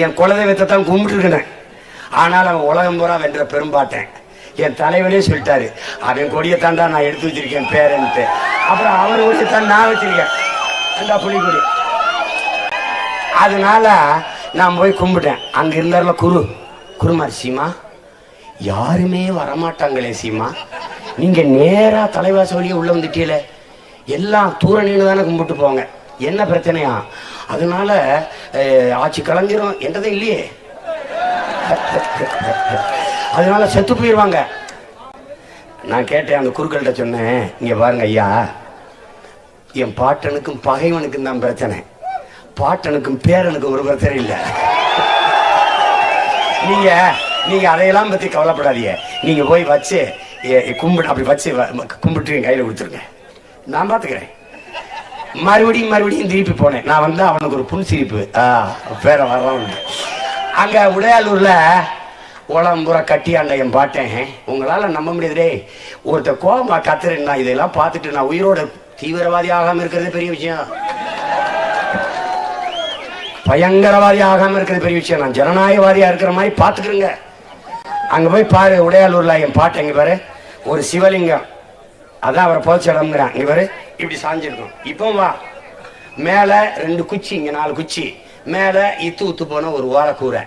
என் குலதெய்வத்தை தான் கும்பிட்டுருக்கிறேன். ஆனால் அவன் உலகம் பூரா வென்ற பெரும்பாட்டேன். என் தலைவனே சொல்லிட்டாரு, அவன் கொடியை தாண்டா நான் எடுத்து வச்சிருக்கேன் பேரன்ட்டு. அப்புறம் அவர் கொடியை தான் நான் வச்சிருக்கேன், அந்த புலிகொடி. அதனால நான் போய் கும்பிட்டேன். அங்க இருந்தார்ல குருமார், சீமா யாருமே வரமாட்டாங்களே சீமா, நீங்க நேரா தலைவாசலியே உள்ள வந்துட்டீங்களே, எல்லாம் தூர நின்று தானே கும்பிட்டு போங்க, என்ன பிரச்சனையா? அதனால ஆட்சி கலைஞ்சிரும் என்றதே இல்லையே, அதனால செத்து போயிடுவாங்க. நான் கேட்டேன், அந்த குருக்கள்கிட்ட சொன்னேன், இங்க பாருங்க ஐயா, என் பாட்டனுக்கும் பகைவனுக்கும் தான் பிரச்சனை, பாட்டனுக்கும் பேரனுக்கும் ஒரு பிரச்சனை இல்லை. நீங்க அதையெல்லாம் பத்தி கவலைப்படாதீங்க. நீங்க போய் வச்சு கும்பிட்டு அப்படி வச்சு கும்பிட்டு என் கையில கொடுத்துருங்க, நான் பாத்துக்கிறேன். மறுபடியும் திருப்பி போனேன். நான் வந்து அவனுக்கு ஒரு புன்சிரிப்பு, பேர வர்றவன். அங்க உடையாலூர்ல உடம்புற கட்டியாண்ட என் பாட்டேன். உங்களால நம்ப முடியாதுடே, ஒருத்தர் கோபமா கத்துறேன்னா இதெல்லாம் பார்த்துட்டு நான் உயிரோட தீவிரவாதி ஆகாம இருக்கிறது பெரிய விஷயம், பயங்கரவாதி ஆகாம இருக்கிறது பெரிய விஷயம். நான் ஜனநாயகவாதியா இருக்கிற மாதிரி பாத்துக்கிறேங்க. அங்க போய் பாரு, உடையாலூர்ல என் பாட்டு எங்க பாரு, ஒரு சிவலிங்கம், அதான் அவரை போச்ச இடம்ங்கிறான். இங்க பாரு, இப்படி சாஞ்சிருக்கும். இப்போ வா, மேல 2 குச்சி, இங்க 4 குச்சி, மேல இத்து போன ஒரு ஓரக்கூரை.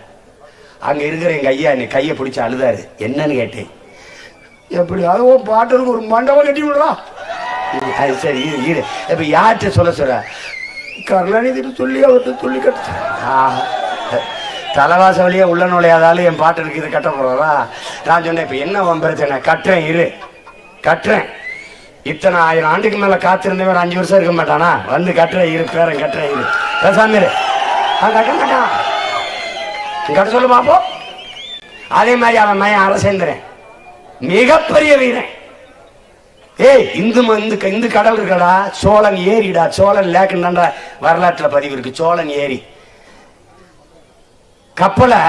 அங்க இருக்கிற எங்க ஐயா என்னை கையை பிடிச்சி அழுதாரு. என்னன்னு கேட்டேன். எப்படியாவது பாட்டுக்கு ஒரு மண்டபம் கட்டி விடுறா. அது சரி, இரு இப்ப யார்கிட்ட சொல்ல கருணாநிதி சொல்லி அவர்கிட்ட சொல்லி கட்டு. தலைவாச வழியே உள்ள நுழையாதாலும் என் பாட்டு இதை கட்ட போறா. நான் சொன்னேன், இப்ப என்ன பிரச்சனை, கட்டுறேன் இரு, கட்டுறேன். இத்தனை 1000 ஆண்டுக்கு மேல காத்திருந்தவன் ஒரு 5 வருஷம் இருக்க மாட்டானா? வந்து கட்டுறேன் இரு, பேரன் கட்டுறேன் இரு, பேசாம இரு. கட்ட மாட்டான், கட்ட சொல்லு பாப்போம். அதே மாதிரி அவன் மையம் அரசேந்திரன், மிகப்பெரிய வீரன். ஏய், இந்து கடல் இருக்கடா, சோழன் ஏரிடா, சோழன் லேக்குன்னு வரலாற்றுல பதிவு இருக்கு. சோழன் ஏரி கப்பலை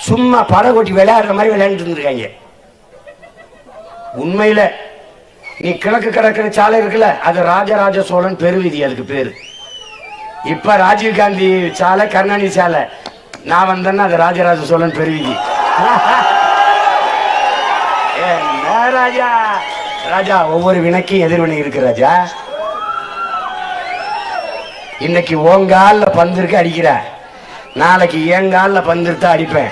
சும்மா படம் கொட்டி விளையாடுற மாதிரி விளையாண்டு இருந்திருக்காங்க. உண்மையில நீ கிழக்கு கடற்கரை சாலை இருக்குல்ல, அது ராஜராஜ சோழன் பெருவிதி, அதுக்கு பேரு. இப்ப ராஜீவ்காந்தி சாலை, கருணாநிதி சாலை. நான் வந்தேன்னா அது ராஜராஜ சோழன் பெருவிதி. ராஜா ராஜா ஒவ்வொரு வினைக்கும் எதிர்வினை இருக்கு ராஜா. இன்னைக்கு ஓங்கால பந்திருக்கு அடிக்கிற, நாளைக்கு ஏங்கால பந்திருத்தா அடிப்பேன்.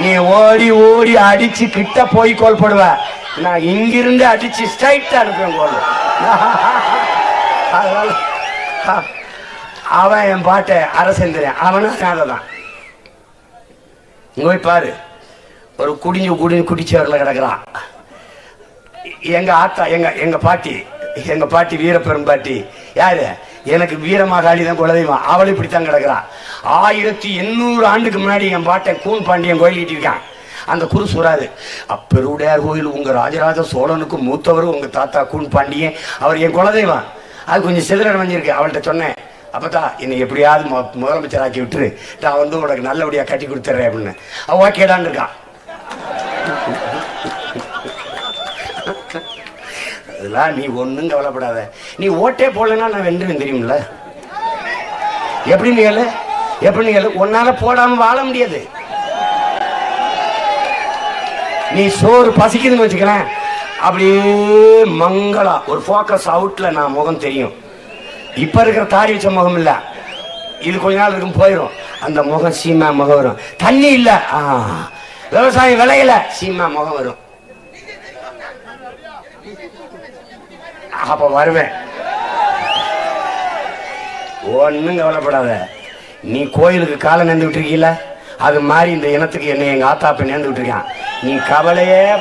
நீ ஓடி ஓடி அடிச்சு கிட்ட போய் கோல் போடுவ, நான் இங்கிருந்து அடிச்சு ஸ்ட்ரைட்டா அனுப்புவேன் கோல். அவன் என் பாட்டை அரசேந்திரன், அவனும் தான். இங்க போய் பாரு, ஒரு குடிச்சவர்ல கிடக்குறான். எங்க ஆத்தா, எங்க பாட்டி வீரப்பெரும் பாட்டி யாரு, எனக்கு வீரமாகாளி தான் குலதெய்வம், அவளும் இப்படித்தான் கிடக்குறான். 1800 ஆண்டுக்கு முன்னாடி என் பாட்டன் கூன் பாண்டியன் கோயில் கட்டியிருக்கான். அந்த குரு சொல்றாரு, அப்பெருவுடையார் கோயில் உங்க ராஜராஜ சோழனுக்கு மூத்தவர் உங்க தாத்தா கூன் பாண்டியன், அவர் என் குலதெய்வம். அது கொஞ்சம் சிதறடம் வந்திருக்கு. அவள்கிட்ட சொன்னேன், அப்பதான் என்னை எப்படியாவது முதலமைச்சர் ஆக்கி விட்டுரு, நான் வந்து உனக்கு நல்லபடியா கட்டி கொடுத்துறேன் அப்படின்னு. அவ ஓகேடான்னு இருக்கான். அதெல்லாம் நீ ஒண்ணும் கவலைப்படாத, நீ ஓட்டே போடலன்னா நான் வென்றுவேன் தெரியுமில்ல. எப்படின்னு கேளு, உன்னால போடாம வாழ முடியாது. நீ சோறு பசிக்குதுன்னு வச்சுக்கிறேன், அப்படியே மங்களா ஒரு போக்கஸ் அவுட்ல நான் முகம் தெரியும். இப்ப இருக்கிற தாடி வச்ச முகம் இல்ல, இது கொஞ்ச நாள் இருக்கும் போயிடும். அந்த முகம் சீமா முகம் வரும். தண்ணி இல்ல, விவசாயம் விளையல, சீமா முகம் வரும். அப்ப வருவேன். ஒன்னும் கவலைப்படாத, நீ கோயிலுக்கு காலை நேர்ந்து விட்டுருக்கீல, அது மாதிரி இந்த இனத்துக்கு என்னை எங்க ஆத்தாப்ப நேர்ந்து விட்டுருக்கான். நீ கவலையே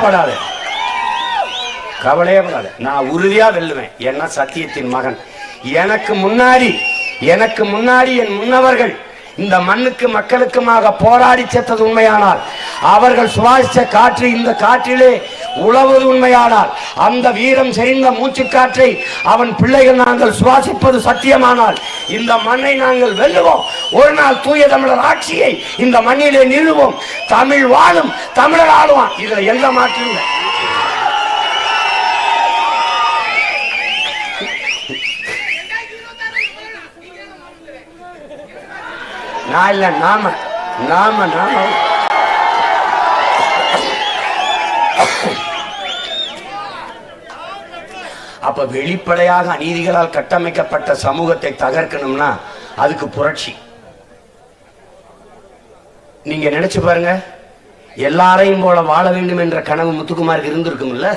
படாத, நான் உறுதியா வெல்லுவேன். ஏன்னா சத்தியத்தின் மகன். எனக்கு முன்னாடி என் முன்னவர்கள் இந்த மண்ணுக்கு மக்களுக்குமாக போராடி செத்தது உண்மையானால், அவர்கள் சுவாசித்த காற்று இந்த காற்றிலே உழவது உண்மையானால், அந்த வீரம் செறிந்த மூச்சு காற்றை அவன் பிள்ளைகள் நாங்கள் சுவாசிப்பது சத்தியமானால், இந்த மண்ணை நாங்கள் வெல்லுவோம். ஒரு நாள் தூய தமிழர் ஆட்சியை இந்த மண்ணிலே நிறுவோம். தமிழ் வாழும், தமிழர் ஆளுவான். இதுல எந்த மாற்றம் இல்லை. நான் இல்ல, நாம நாம நாம அப்ப வெளிப்படையாக அநீதிகளால் கட்டமைக்கப்பட்ட சமூகத்தை தகர்க்கணும்னா அதுக்கு புரட்சி. நீங்க நினைச்சு பாருங்க, எல்லாரையும் போல வாழ வேண்டும் என்ற கனவு முத்துக்குமாருக்கு இருந்திருக்கும்ல.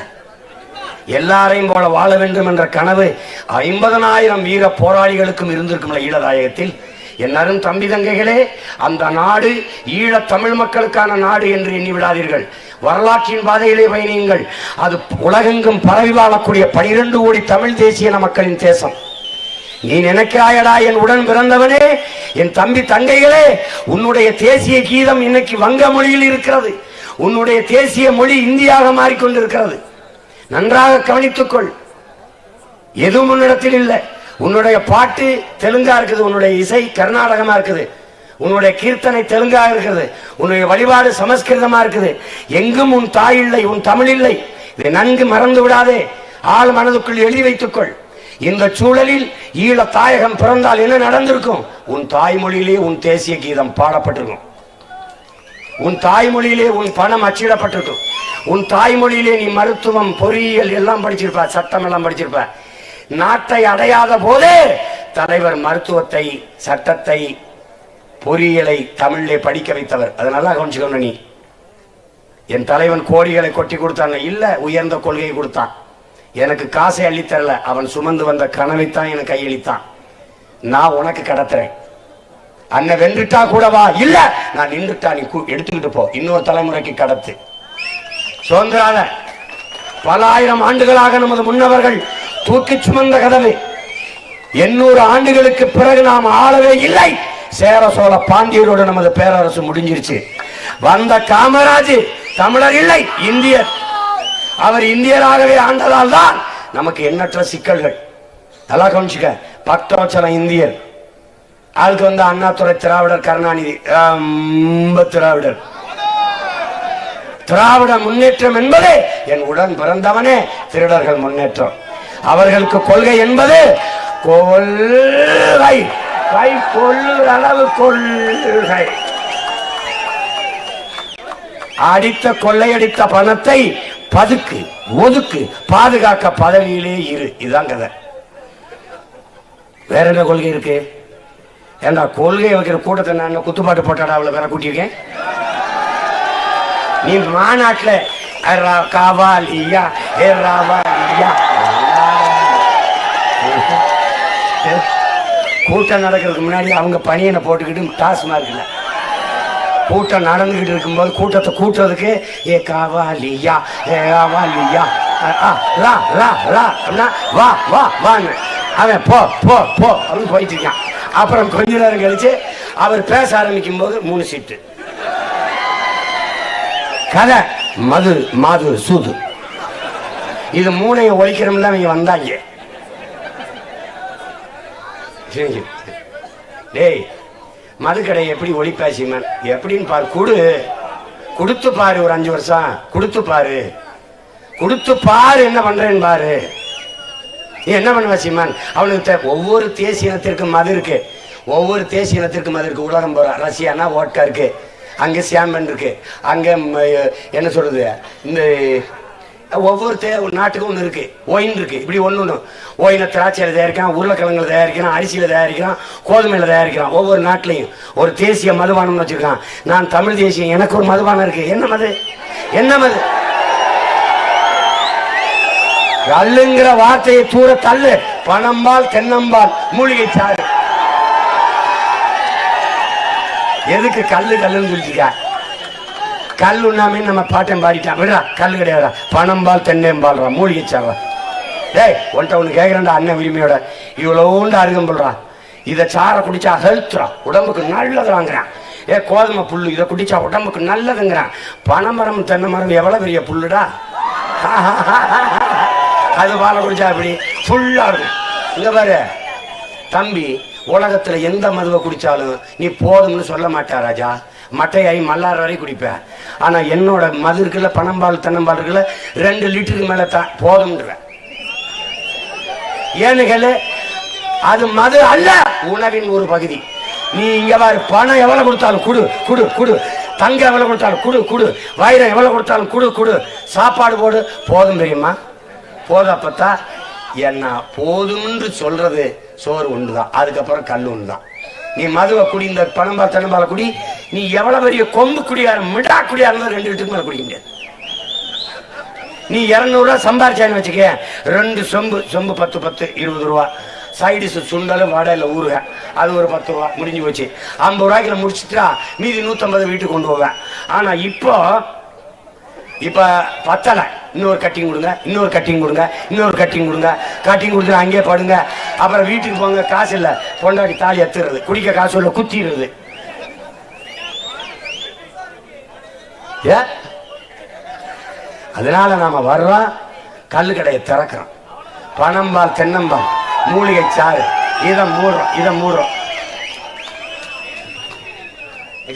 எல்லாரையும் போல வாழ வேண்டும் என்ற கனவு 50,000 வீர போராளிகளுக்கும் இருந்திருக்கும்ல ஈழதாயகத்தில். எல்லாரும் தம்பி தங்கைகளே, அந்த நாடு ஈழ தமிழ் மக்களுக்கான நாடு என்று எண்ணி விடாதீர்கள். வரலாற்றின் பாதையிலே பயணியுங்கள். அது உலகெங்கும் பரவி வாழக்கூடிய 12 கோடி தமிழ் தேசிய மக்களின் தேசம். நீ நினைக்கிறாயடா என் உடன் பிறந்தவனே, என் தம்பி தங்கைகளே, உன்னுடைய தேசிய கீதம் இன்னைக்கு வங்க மொழியில் இருக்கிறது. உன்னுடைய தேசிய மொழி இந்தியாக மாறிக்கொண்டிருக்கிறது. நன்றாக கவனித்துக்கொள். எதுவும் உன்னிடத்தில் இல்லை. உன்னுடைய பாட்டு தெலுங்கா இருக்குது, உன்னுடைய இசை கர்நாடகமா இருக்குது, உன்னுடைய கீர்த்தனை தெலுங்கா இருக்குது, உன்னுடைய வழிபாடு சமஸ்கிருதமா இருக்குது. எங்கும் உன் தாய் இல்லை, உன் தமிழ் இல்லை. இதை நன்கு மறந்து விடாதே. ஆள் மனதுக்குள் எழுதி வைத்துக்கொள். இந்த சூழலில் ஈழ தாயகம் பிறந்தால் என்ன நடந்திருக்கும்? உன் தாய்மொழியிலே உன் தேசிய கீதம் பாடப்பட்டிருக்கும். உன் தாய்மொழியிலே உன் பணம் அச்சிடப்பட்டிருக்கும். உன் தாய்மொழியிலே நீ மருத்துவம், பொறியியல் எல்லாம் படிச்சிருப்ப, சட்டம் எல்லாம் படிச்சிருப்ப. நாட்டை அடையாத போதே தலைவர் மருத்துவத்தை, சட்டத்தை, பொறியியலை தமிழிலே படிக்க வைத்தவர். அதனால கவனிச்சுக்கணும். நீ என் தலைவன் கோடிகளை கொட்டி கொடுத்தாங்க இல்ல, உயர்ந்த கொள்கையை கொடுத்தான். எனக்கு காசை அள்ளித்தரல, அவன் சுமந்து வந்த கனவைத்தான் எனக்கு கையளித்தான். நான் உனக்கு கடத்துறேன். அண்ணன் வென்றுட்டா கூடவா? இல்ல, நான் நின்றுட்டா நீ எடுத்துக்கிட்டு போ, இன்னொரு தலைமுறைக்கு கடத்து. சுதந்திரால பல ஆயிரம் ஆண்டுகளாக நமது முன்னவர்கள் தூக்கி சுமந்த கதவு. 800 ஆண்டுகளுக்கு பிறகு நாம் ஆளவே இல்லை. சேர சோழ பாண்டியரோடு நமது பேரரசு முடிஞ்சிருச்சு. வந்த காமராஜ் தமிழர் இல்லை, இந்தியர். அவர் இந்தியராகவே ஆண்டதால் தான் நமக்கு எண்ணற்ற சிக்கல்கள். நல்லா கவனிச்சுக்க. பக்தவச்சலம் இந்தியர், அதுக்கு வந்து அண்ணாதுரை திராவிடர், கருணாநிதி திராவிடர். திராவிட முன்னேற்றம் என்பது என் உடன் பிறந்தவனே திருடர்கள் முன்னேற்றம். அவர்களுக்கு கொள்கை என்பது கொள்கை, கை கொள்ளுகிற அளவு கொள்கை. அடித்த கொள்ளையடித்த பணத்தை பதுக்கு, ஒதுக்கு, பாதுகாக்க பதவியிலே இரு. இதுதான் கதை. வேற என்ன கொள்கை இருக்கு? ஏண்டா கொள்கை வைக்கிற கூட்டத்தை நான் குத்துப்பாட்டு போட்டாடா அவளை வேற கூட்டியிருக்கேன். நீ மாநாட்டில் காவாலியா கூட்டம் நடக்கிறதுக்கு முன்னாடி அவங்க பணியனை போட்டுக்கிட்டு டாஸ்மார்க்ல கூட்டம் நடந்துகிட்டு இருக்கும்போது கூட்டத்தை கூட்டுறதுக்கு ஏ காவாலியா ஏ காவாலியா வா வா வான்னு அவன் போ போ போ அப்படின்னு போயிட்டு இருக்கான். அப்புறம் கொஞ்ச நேரம் கழிச்சு அவர் பேச ஆரம்பிக்கும் போது 3 சீட்டு கதை, மது மாது சூது, இது 3ஐயும் ஒழிக்கிறோம்ல அவங்க வந்தாங்க. டேய், மதுக்கடை எப்படி ஒழிப்பாசிமன் எப்படின்னு பாரு. கொடுத்து பாரு, ஒரு 5 வருஷம் கொடுத்து பாரு, கொடுத்து பாரு என்ன பண்றேன்னு பாரு. நீ என்ன பண்ணுவ சீமான்? அவனுக்கு ஒவ்வொரு தேசிய இனத்திற்கும் மது இருக்கு, ஒவ்வொரு தேசிய இனத்திற்கும் மது இருக்கு. உலகம் போற ரஷ்யானா வோட்கா இருக்கு, அங்க சாம்பன் இருக்கு, அங்க என்ன சொல்றது, இந்த ஒவ்வொரு நாட்டுக்கும் ஒன்று இருக்கு. ஒயின் இருக்கு, இப்படி ஒன்று ஒயினை திராட்சையில தயாரிக்கிறான், உருளைக்கிழங்குல தயாரிக்கிறான், அரிசியில தயாரிக்கிறான், கோதுமையில தயாரிக்கிறான். ஒவ்வொரு நாட்டிலையும் ஒரு தேசிய மதுபானம் வச்சிருக்கான். நான் தமிழ் தேசியம், எனக்கு ஒரு மதுபானம் இருக்கு. என்ன மது? என்ன மது? கல்லுங்கிற வார்த்தையை தூர தள்ளு. பனம்பால், தென்னம்பால், மூலிகை சாறு. எதுக்கு கல்லு கல்லுன்னு சொல்லிட்டா? கல் உண்ணாமே நம்ம பாட்டம் பாடிட்டான். விடுறா, கல் கிடையாதா, பனம்பால் தென்னம்பால்றா, மூலிகை சாடுறா. டேய், ஒன்ட்ட ஒன்று கேட்குறேன்டா அண்ணன் உரிமையோட. இவ்வளோண்டு அருகம் சொல்றான். இதை சாரை குடிச்சா ஹெல்த்ரா, உடம்புக்கு நல்லதுங்கிறான். கோதுமை புல்லு, இதை குடிச்சா உடம்புக்கு நல்லதுங்கிறான். பனைமரம் தென்னை மரம் எவ்வளவு பெரிய புல்லுடா. அது பாலை குடிச்சா அப்படி ஃபுல்லா இருக்கும். இங்க பாரு தம்பி, உலகத்துல எந்த மதுவை குடிச்சாலும் நீ போதும்னு சொல்ல மாட்டா ராஜா. மட்டையாயி மல்லார் வரை குடிப்ப. ஆனா என்னோட மது இருக்குல்ல, பனம்பால் தென்னம்பால் இருக்குல்ல, 2 லிட்டருக்கு மேல தான் போதும்ன்ற. ஏன்னு கேளு, அது மது அல்ல, உணவின் ஒரு பகுதி. நீ இங்க பாரு, பணம் எவ்வளவு கொடுத்தாலும் குடு குடு குடு, தங்கம் எவ்வளவு கொடுத்தாலும் குடு குடு, வைரம் எவ்வளவு கொடுத்தாலும் குடு குடு, சாப்பாடு போடு, போதும் தெரியுமா? போதப்பத்தா என்ன போதும்னு சொல்றது சோறு ஒண்ணுதான், அதுக்கப்புறம் கல் ஒண்ணுதான். நீ மதுவை குடி, இந்த பணம்பால் தென்னம்பால குடி, நீ எவ்வளவு பெரிய கொம்பு குடியாரு மிடா குடியாரு 2 லிட்டருக்கு மேல குடிக்க முடியாது. நீ 200 ரூபா சம்பாரிச்சான்னு வச்சுக்க, 2 சொம்பு 10 10 20 ரூபா, சைடிஸ் சுண்டல் வடை இல்லை ஊருக, அது ஒரு 10 ரூபா முடிஞ்சு போச்சு. 50 ரூபாய்க்கு முடிச்சுட்டா மீதி 150 வீட்டுக்கு கொண்டு போவேன். ஆனா இப்ப பத்தலை, இன்னொரு கட்டிங் கொடுங்க, இன்னொரு கட்டிங் கொடுங்க, இன்னொரு கட்டிங் கொடுங்க, கட்டிங் கொடுத்து அங்கேயே படுங்க. அப்புறம் வீட்டுக்கு போங்க, காசு இல்லை, பொண்டாட்டி தாலி எத்துறது, குடிக்க காசு இல்லை, குத்திடுறது. ஏ அதனால நாம வர்றோம், கல்லு கடையை திறக்கிறோம், பனம்பால் தென்னம்பால் மூலிகை சாறு இதை மூடுறோம்.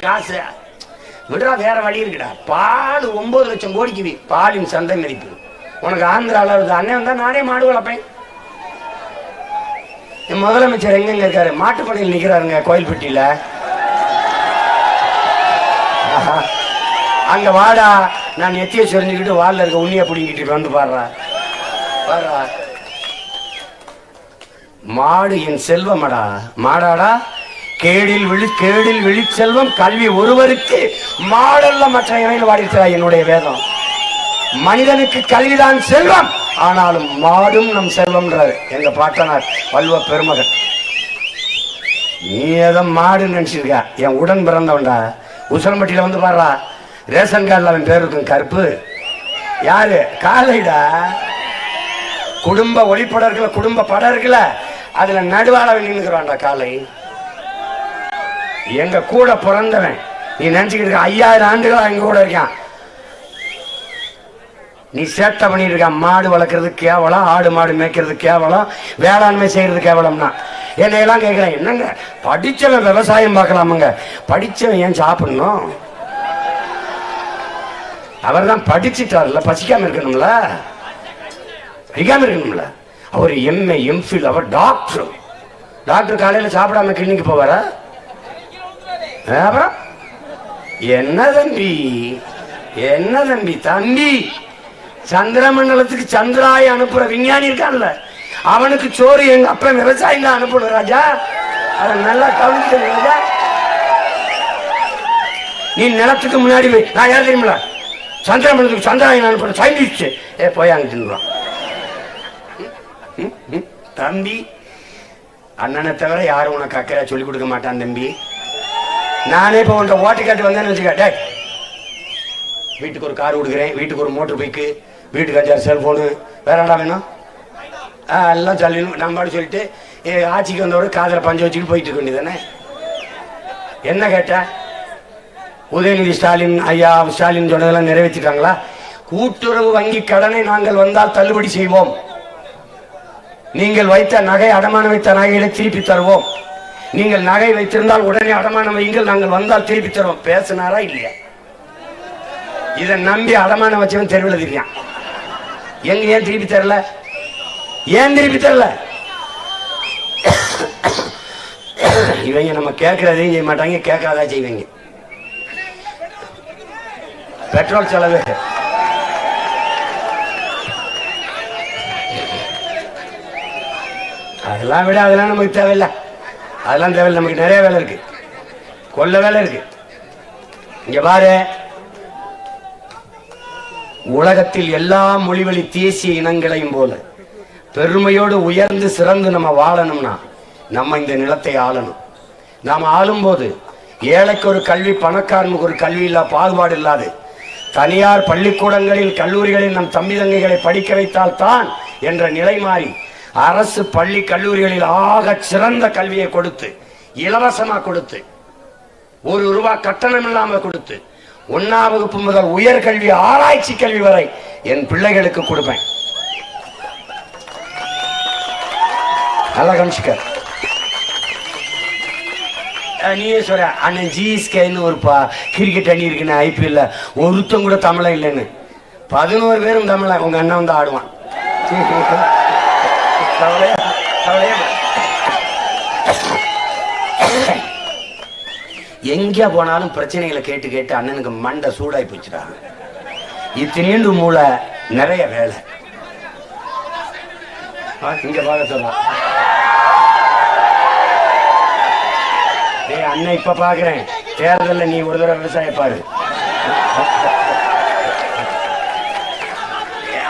காசு விடுறா, வேற வழி இருக்குடா. பால் 9 லட்சம் கோடிக்கு பாலின் சந்தை மதிப்பு. உனக்கு ஆந்திராவில் வருது, அண்ணன் வந்தா நானே மாடு வளர்ப்பேன். என் முதலமைச்சர் எங்க இருக்காரு? மாட்டுப்படையில் நிக்கிறாருங்க கோயில்பட்டியில. அங்க வாடா, நான் எத்திய சொரிஞ்சுக்கிட்டு வால்ல இருக்க உண்ணிய பிடிங்கிட்டு வந்து பாடுறா. மாடு என் செல்வமடா, மாடாடா கேடில் விழி செல்வம் கல்வி ஒருவருக்கு மாடல்ல மற்ற இணையில் வாடிக்கிறார் என்னுடைய வேதம். மனிதனுக்கு கல்விதான் செல்வம், ஆனாலும் மாடும் நம் செல்வம்ன்றாரு எங்க பாட்டனார் வல்வ பெருமகன். நீ ஏதோ மாடு நினைச்சிருக்க, என் உடன் பிறந்தவன்டா. உசலம்பட்டியில வந்து பாடுறா, ரேஷன் கார்டில் அவன் பேர் இருக்கும் கருப்பு. யாரு? காலைடா. குடும்ப ஒளிப்படம் இருக்குல்ல, குடும்ப படம் இருக்குல்ல, அதுல நடுவாள நின்னுக்கிறான்டா காலை. எங்க கூட பிறந்தவன். நீ நினைச்சுக்கிட்டு இருக்க 5000 ஆண்டுகளா எங்க கூட இருக்கான். நீ சேட்டை பண்ணிட்டு இருக்க. மாடு வளர்க்கறது கேவலம், ஆடு மாடு மேய்க்கிறது கேவலம், வேளாண்மை செய்யறது கேவலம்னா என்னையெல்லாம் கேட்கிறேன். என்னங்க படிச்சவன் விவசாயம் பார்க்கலாமுங்க, படிச்சவன் ஏன் சாப்பிடணும்? அவர் தான் படிச்சுட்டார்ல, பசிக்காம இருக்கணும்ல, அவர் எம்ஏ எம்ஃபில், அவர் டாக்டர். டாக்டர் காலையில சாப்பிடாம கிளினிக்கு போவாரா? அப்புறம் என்ன தம்பி தம்பி சந்திரமண்டலத்துக்கு சந்திராய அனுப்புற விஞ்ஞானி இருக்கான்ல, அவனுக்கு சோறு எங்க அப்ப விவசாயம் தான் அனுப்பணும் ராஜா. அத நல்லா கவனிச்சு ராஜா. நீ நிலத்துக்கு முன்னாடி போய், நான் யார் தெரியுமில, சந்திரமண்டலத்துக்கு சந்திராயன் அனுப்புற சயின்டிஸ்ட் போய் அங்க தின்னுவான். தம்பி அண்ணனை தவிர யாரும் உனக்கு அக்கறை சொல்லிக் கொடுக்க மாட்டான் தம்பி. நானே இப்போ உன்ட்ட ஓட்டு கேட்டு வந்தேன்னு வச்சுக்க, வீட்டுக்கு ஒரு கார் கொடுக்குறேன், வீட்டுக்கு ஒரு மோட்டர் பைக்கு, வீட்டுக்கு 5 செல்போனு, வேற என்ன வேணும் எல்லாம் சொல்லணும். நம்மளால சொல்லிட்டு ஆட்சிக்கு வந்தவரை காதல பஞ்சு வச்சுட்டு போயிட்டு இருக்க வேண்டியதானே. என்ன கேட்ட? உதயநிதி ஸ்டாலின் ஐயா ஸ்டாலின் சொன்னதெல்லாம் நிறைவேற்றிட்டாங்களா? கூட்டுறவு வங்கி கடனை நாங்கள் வந்தால் தள்ளுபடி செய்வோம், நீங்கள் வைத்த நகை அடமானம் வைத்த நகைகளை திருப்பி தருவோம், நீங்கள் நகை வைத்திருந்தால் உடனே அடமானம் வையுங்கள், நாங்கள் வந்தால் திருப்பி தருவோம். பேசினாரா இல்லையா? இதை நம்பி அடமானம் வச்சவன் தெருவில் தெரியான். எங்க ஏன் திருப்பி தரல? இவங்க நம்ம கேட்கறதையும் செய்ய மாட்டாங்க, கேட்காதா செய்வீங்க. பெட்ரோல் செலவு அதெல்லாம் விட, அதெல்லாம் நமக்கு தேவையில்லை, நமக்கு நிறைய வேலை இருக்கு, கொல்ல வேலை இருக்கு. இங்க பாரு, உலகத்தில் எல்லா மொழிவழி தேசிய இனங்களையும் போல பெருமையோடு உயர்ந்து சிறந்து நம்ம வாழணும்னா நம்ம இந்த நிலத்தை ஆளணும். நாம் ஆளும்போது ஏழைக்கு ஒரு கல்வி, பணக்காரனுக்கு ஒரு கல்வி இல்லா பாகுபாடு இல்லாது தனியார் பள்ளிக்கூடங்களில் கல்லூரிகளில் நம் தம்பி தங்கைகளை படிக்க வைத்தால் தான் என்ற நிலை மாறி அரசு பள்ளி கல்லூரிகளில் ஆக சிறந்த கல்வியை கொடுத்து, இலவசமா கொடுத்து, 1 ரூபாய் கட்டணம் இல்லாம கொடுத்து, 1ஆம் வகுப்பு முதல் உயர்கல்வி ஆராய்ச்சி கல்வி வரை என் பிள்ளைகளுக்கு கொடுப்பேன். நல்லா கவனிச்சுக்க. நீயே சொல்ற அண்ணன் ஜிஎஸ்கேன்னு ஒரு கிரிக்கெட் அணி இருக்குன்னு ஐபிஎல்ல ஒருத்தம் கூட தமிழன் இல்லைன்னு 11 பேரும் தமிழன். உங்க அண்ணன் வந்து ஆடுவான். எங்க போனாலும் பிரச்சனைகளை கேட்டு கேட்டு அண்ணனுக்கு மண்டை சூடாய் போச்சுடா. இத்தனீண்டு மூளை, நிறைய வேலை. இங்க பார்க்க சொல்லலாம். அண்ணன் இப்ப பாக்குறேன், தேர்தலில் நீ ஒரு தடவை விவசாய பாரு.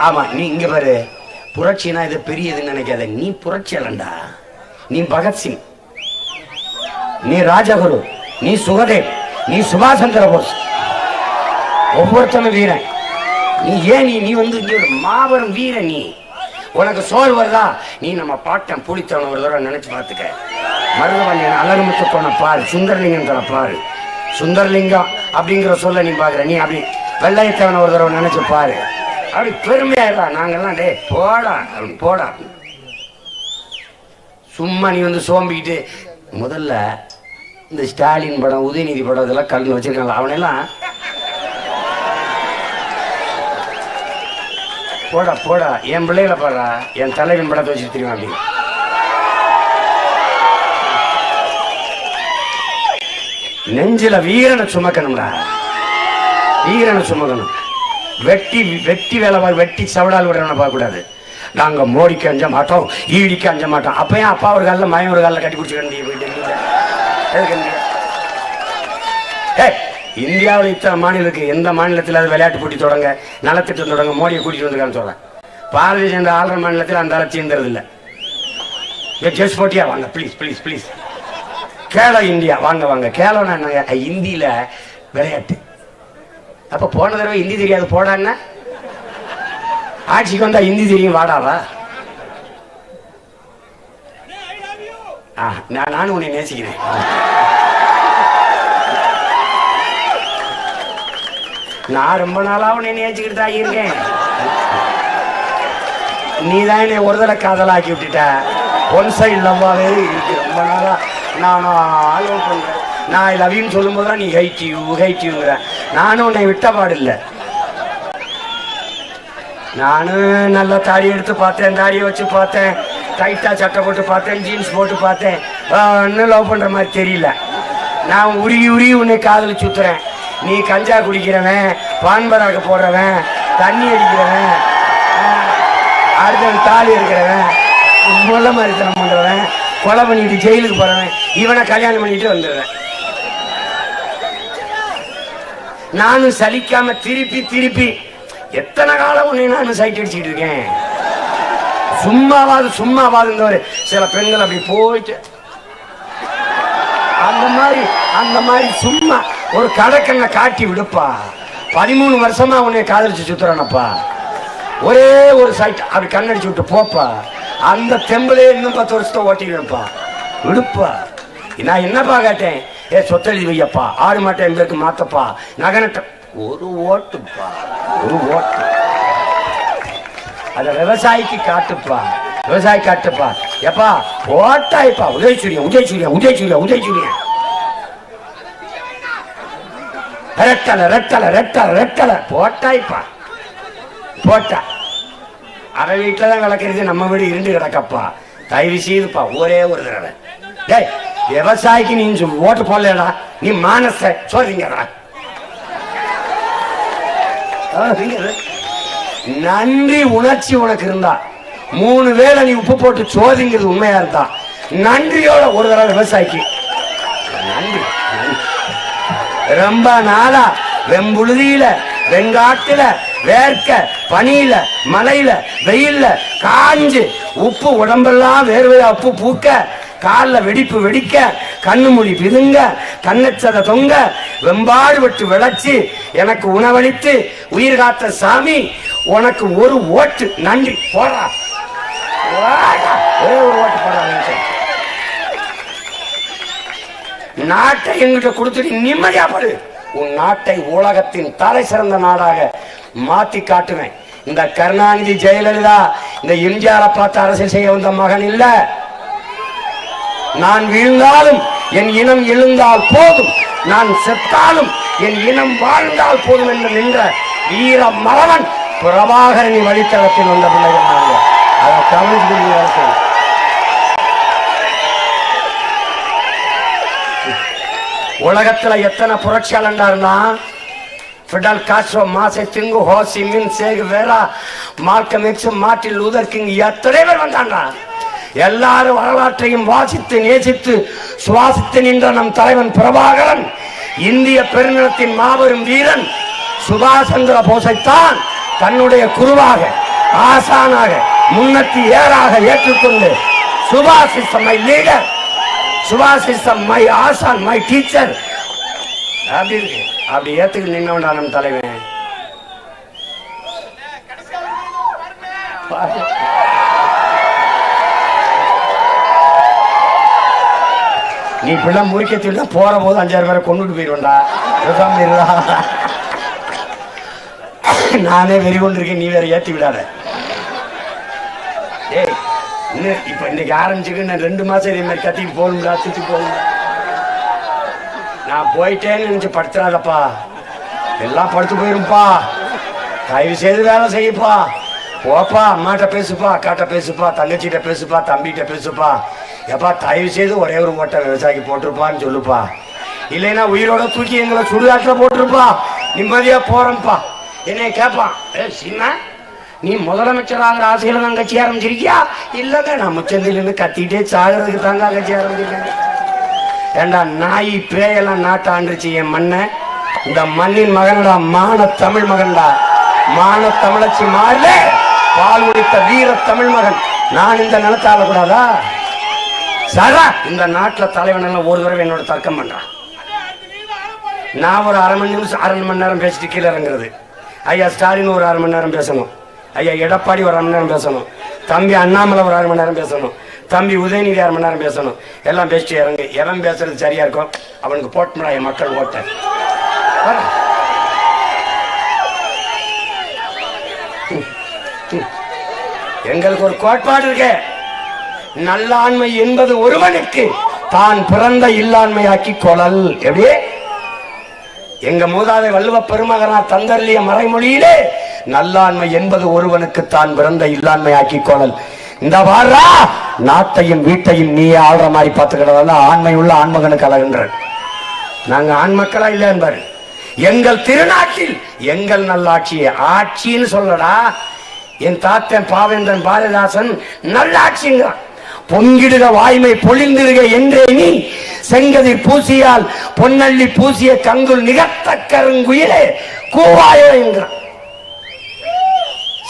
ஆமா, நீ இங்க பாரு. புரட்சினா இது பெரியதுன்னு நினைக்காத. நீ புரட்சி அல்லண்டா, நீ பகத்சிங், நீ ராஜகுரு, நீ சுகதேவ், நீ சுபாஷ் சந்திர போஸ். ஒவ்வொருத்தனும் வீரன். நீ ஏன் நீ வந்து நீ ஒரு மாபெரும் வீரன். நீ உனக்கு சோறு வருதா, நீ நம்ம பாட்டன் புலித்தவன ஒரு தடவை நினைச்சு பார்த்துக்க. மருதவல்லியன் அழகுமுத்து போன பாரு, சுந்தரலிங்கம் தர பாரு. சுந்தரலிங்கம் அப்படிங்கிற சொல்ல நீ பாக்குற. நீ அப்படி வெள்ளையத்தவனை ஒரு தடவை நினைச்சு பாரு. அப்படி பெருமையாயிடா. நாங்கெல்லாம் டே போடா போடா. சும்மா நீ வந்து சோம்பிக்கிட்டு. முதல்ல இந்த ஸ்டாலின் படம், உதயநிதி படம் இதெல்லாம் கல்னு வச்சிருக்காங்க. அவனெல்லாம் போடா போடா. என் பிள்ளைகளை பாடுறா, என் தலைவன் படத்தை வச்சு தெரியும். அப்படி நெஞ்சில வீரனை சுமக்கணும்டா, வீரனை சுமக்கணும். வெட்டி வெட்டி வேலை, வெட்டி சவடால் விடுறவனை பார்க்க கூடாது. நாங்க மோடிக்கு அஞ்ச மாட்டோம், ஈடிக்கு அஞ்ச மாட்டோம். அப்பயும் அப்பா ஒரு காலில் மயம் ஒரு காலில் கட்டி பிடிச்சிக்க. இந்தியாவில் இத்தனை மாநிலம் இருக்கு, எந்த மாநிலத்தில் அது விளையாட்டு போட்டி தொடங்க, நலத்திட்டம் தொடங்க மோடியை கூட்டிட்டு வந்திருக்கான்னு சொல்றேன். பாரதிய ஜனதா ஆளுநர் மாநிலத்தில் அந்த அளவு சேர்ந்தது இல்லை. ஜெஸ் போட்டியா வாங்க, please please please. Khelo India வாங்க வாங்க. கேலோனா என்னங்க? இந்தியில விளையாட்டு. அப்ப போன தடவை ஹிந்தி தெரியாது போடான்னா, ஆட்சிக்கு வந்தா ஹிந்தி தெரியும் வாடாவா. நானும் உன்னை நேசிக்கிறேன். நான் ரொம்ப நாளா உன்னை நேசிக்கிட்டு தான் இருக்கேன். நீதான் என்னை ஒரு தடவை காதலாக்கி விட்டுட்ட. ஒன் சைடு லவ்வாவே இருக்கு ரொம்ப நாளா. நானும் ஆலோசனை பண்றேன். நான் லவ்னு சொல்லும் போதுதான் நீ ஹைட்டியூங்கிற. நானும் உன்னை விட்ட பாடு இல்லை. நானும் நல்லா தாடி எடுத்து பார்த்தேன், தாடியை வச்சு பார்த்தேன், டைட்டா சட்டை போட்டு பார்த்தேன், ஜீன்ஸ் போட்டு பார்த்தேன். இன்னும் லவ் பண்ற மாதிரி தெரியல. நான் உருகி உருகி உன்னை காதல் சுத்துறேன். நீ கஞ்சா குடிக்கிறவன், பான்பராக போடுறவன், தண்ணி அடிக்கிறவன், அடுத்த தாலி இருக்கிறவன், முள்ள மாதிரித்தனம் பண்றவன், கொலை பண்ணிட்டு ஜெயிலுக்கு போறவன், இவனை கல்யாணம் பண்ணிட்டு வந்துடுறேன். நானும் சலிக்காம திருப்பி திருப்பி எத்தனை காலம் உன்னை நானும் சைட் அடிச்சுட்டு இருக்கேன். சும்மாவாது சில பெண்கள் அப்படி போயிட்டு அந்த மாதிரி சும்மா ஒரு கடற்கண்ணை காட்டி விடுப்பா. 13 வருஷமா உன்னை காதலிச்சு சுத்துறானப்பா. ஒரே ஒரு சைட் அப்படி கண்ணடிச்சு விட்டு போப்பா. அந்த தெம்பலே இன்னும் 10 வருஷத்தை ஓட்டிடுப்பா. விடுப்பா. நான் என்னப்பா கேட்டேன்? சொத்தெழுதி வையப்பா, ஆடு மாட்டேன் எங்களுக்கு மாத்தப்பா, நகனட்ட ஒரு ஓட்டுப்பா, ஒரு ஓட்டு. அத விவசாயிக்கு காட்டுப்பா, விவசாயி காட்டுப்பா. எப்பா ஓட்டாய்ப்பா. உதயசூரியன் ரெட்டலை போட்டாய்ப்பா. போட்டா அவ வீட்டுலதான் கிடக்கிறது, நம்ம வீடு இருந்து கிடக்கப்பா. தயவு செய்துப்பா ஒரே ஒரு தடவை. டேய், விவசாயிக்கு நீ ஓட்டு போடலடா, நீ மானச சோதிங்கடா. நன்றி உணர்ச்சி உனக்கு இருந்தா 3 வேளை நீ உப்பு போட்டு சோதிங்கிறது உண்மையா இருந்தா நன்றியோட ஒரு தடவை விவசாயிக்கு நன்றி. ரொம்ப நாளா வெம்புழுதியில, வெங்காட்டுல, வேர்க்க, பனியில, மலையில, வெயில்ல காஞ்சு உப்பு உடம்பெல்லாம் வேர்வையா உப்பு பூக்க, காலில் வெடிப்பு வெடிக்க, கண்ணு மொழி பிதுங்க, கண்ணச்சத தொங்க, வெம்பாடு விட்டு விளைச்சு எனக்கு உணவளித்து உயிர் காத்த சாமி, உனக்கு ஒரு ஓட்டு நன்றி. போடா, ஒரே ஒரு ஓட்டு போடுறாங்க. நாட்டை எங்கிட்ட கொடுத்துட்டு நிம்மதியா படு. உன் நாட்டை உலகத்தின் தலை சிறந்த நாடாக மாத்தி காட்டுவேன். இந்த கருணாநிதி, ஜெயலலிதா, இந்த எம்ஜிஆரை பார்த்து அரசியல் செய்ய வந்த மகன் இல்ல. நான் வீழ்ந்தாலும் என் இனம் எழுந்தால் போதும், நான் செத்தாலும் என் இனம் வாழ்ந்தால் போதும் என்று நின்ற வீர மறவன் பிரபாகரனி வழித்தளத்தில் வந்த பிள்ளைகள் நாங்கள். அதை கவனிச்சு உலகத்துல எத்தனை புரட்சியாளண்டா இருந்தான்? Fidel Castro, மாசே திங்கு, Ho Chi Minh, Che Guevara, Malcolm X, Martin Luther King, எத்தனை பேர் வந்தாண்டா. எல்லாரும் வரலாற்றையும் வாசித்து நேசித்து சுவாசித்து நின்ற நம் தலைவன் பிரபாகரன், இந்திய பெருநிலத்தின் மாபெரும் வீரன் சுபாஷ் சந்திர போஸைத்தான் தன்னுடைய குருவாக, ஆசானாக, முன்னத்தி ஏறாக ஏற்றுக்கொண்டு சுபாஷ் இஸ் மை லீடர், சுபாஷ் இஸ் மை ஆசான், மை டீச்சர் அப்படி இருக்கு. அப்படி ஏத்துக்கு நின்னவன்டா நம் தலைவன். நீ இப்படிலாம் முறிக்கத்தில போற போது 5,000 பேரை கொண்டுட்டு போயிடுவேன்டா. நானே வெறி கொண்டிருக்கேன், நீ வேற ஏத்தி விடாத. ஏய் இப்ப இன்னைக்கு ஆரம்பிச்சுக்கு நான் 2 மாசம் இதே மாதிரி கத்திட்டு போகணும்டா, சுத்தி போகணும். நான் போயிட்டேன்னு நினைச்சு படுத்துறாதப்பா, எல்லாம் படுத்து போயிருப்பா. தயவு செய்து வேலை செய்யப்பா. போப்பா, அம்மாட்ட பேசுப்பா, அக்காட்ட பேசுப்பா, தங்கச்சிட்ட பேசுப்பா, தம்பிகிட்ட பேசுப்பா. எப்பா தயவு செய்து ஒரே ஒரு ஓட்டை விவசாயிக்கு போட்டிருப்பான்னு சொல்லுப்பா. இல்லைன்னா உயிரோட தூக்கி எங்களை சுடுகாட்டில் போட்டிருப்பா, நிம்மதியா போறோம்ப்பா. என்னை கேட்பான், சின்ன நீ முதலமைச்சராகிற ஆசையில தான் கட்சி ஆரம்பிச்சிருக்கியா? இல்லங்க, நான் முச்சந்திலிருந்து கத்திட்டே சாகிறதுக்கு தாங்க கட்சி ஆரம்பிச்சிருக்கேன். ஏண்டா நாய் பேயெல்லாம் நாட்டை ஆண்டுச்சு என் மண்ணை. இந்த மண்ணின் மகன்டா, மான தமிழ் மகன்டா, மான தமிழச்சி மாறல பால் குடித்த வீர தமிழ் மகன். நான் இந்த நிலத்தை ஆளக்கூடாதா? சரா இந்த நாட்டில் தலைவன் எல்லாம் ஒரு தடவை என்னோட தர்க்கம் பண்றான். நான் ஒரு 1/2 மணி நேரம் பேசிட்டு கீழே இறங்குறது. ஐயா ஸ்டாலின் ஒரு 1/2 மணி நேரம் பேசணும், ஐயா எடப்பாடி ஒரு 1/2 மணி நேரம் பேசணும், தம்பி அண்ணாமலை ஒரு 1/2 மணி நேரம் பேசணும், தம்பி உதயநிதி 1/2 மணி நேரம் பேசணும். எல்லாம் பேசிட்டு இறங்கு. எவன் பேசுறது சரியா இருக்கும் அவனுக்கு போட்டுடா என் மக்கள் ஓட்ட. எங்களுக்கு ஒரு கோட்பாடு இருக்கு, நல்லாண்மை என்பது ஒருவனுக்கு தான் பிறந்த இல்லாண்மையாக்கி கொள்ளல். எப்படி எங்க மூதாதை வள்ளுவ பெருமகனார் தந்தர்லிய மறைமொழியிலே நல்லாண்மை என்பது ஒருவனுக்கு தான் பிறந்த இல்லாண்மையாக்கி கொள்ளல். இந்த வாரா நாட்டையும் வீட்டையும் நீயே ஆள்ற மாதிரி பார்த்துக்கிறதால ஆண்மை உள்ள ஆண்மகனுக்கு அழகுன்ற. நாங்க ஆண் மக்களா இல்ல என்பாரு. எங்கள் திருநாட்டில் எங்கள் நல்லாட்சியை ஆட்சின்னு சொல்லடா. என் தாத்தன் பாவேந்தன் பாரதிதாசன் நல்லாட்சிங்கிறான். பொங்கிடுக வாய்மை பொழிந்திருக என்றே நீ செங்கதிர் பூசியால் பொன்னள்ளி பூசிய கங்குல் நிகழ்த்த கருங்குயிலே கூவாயோ என்கிறான்.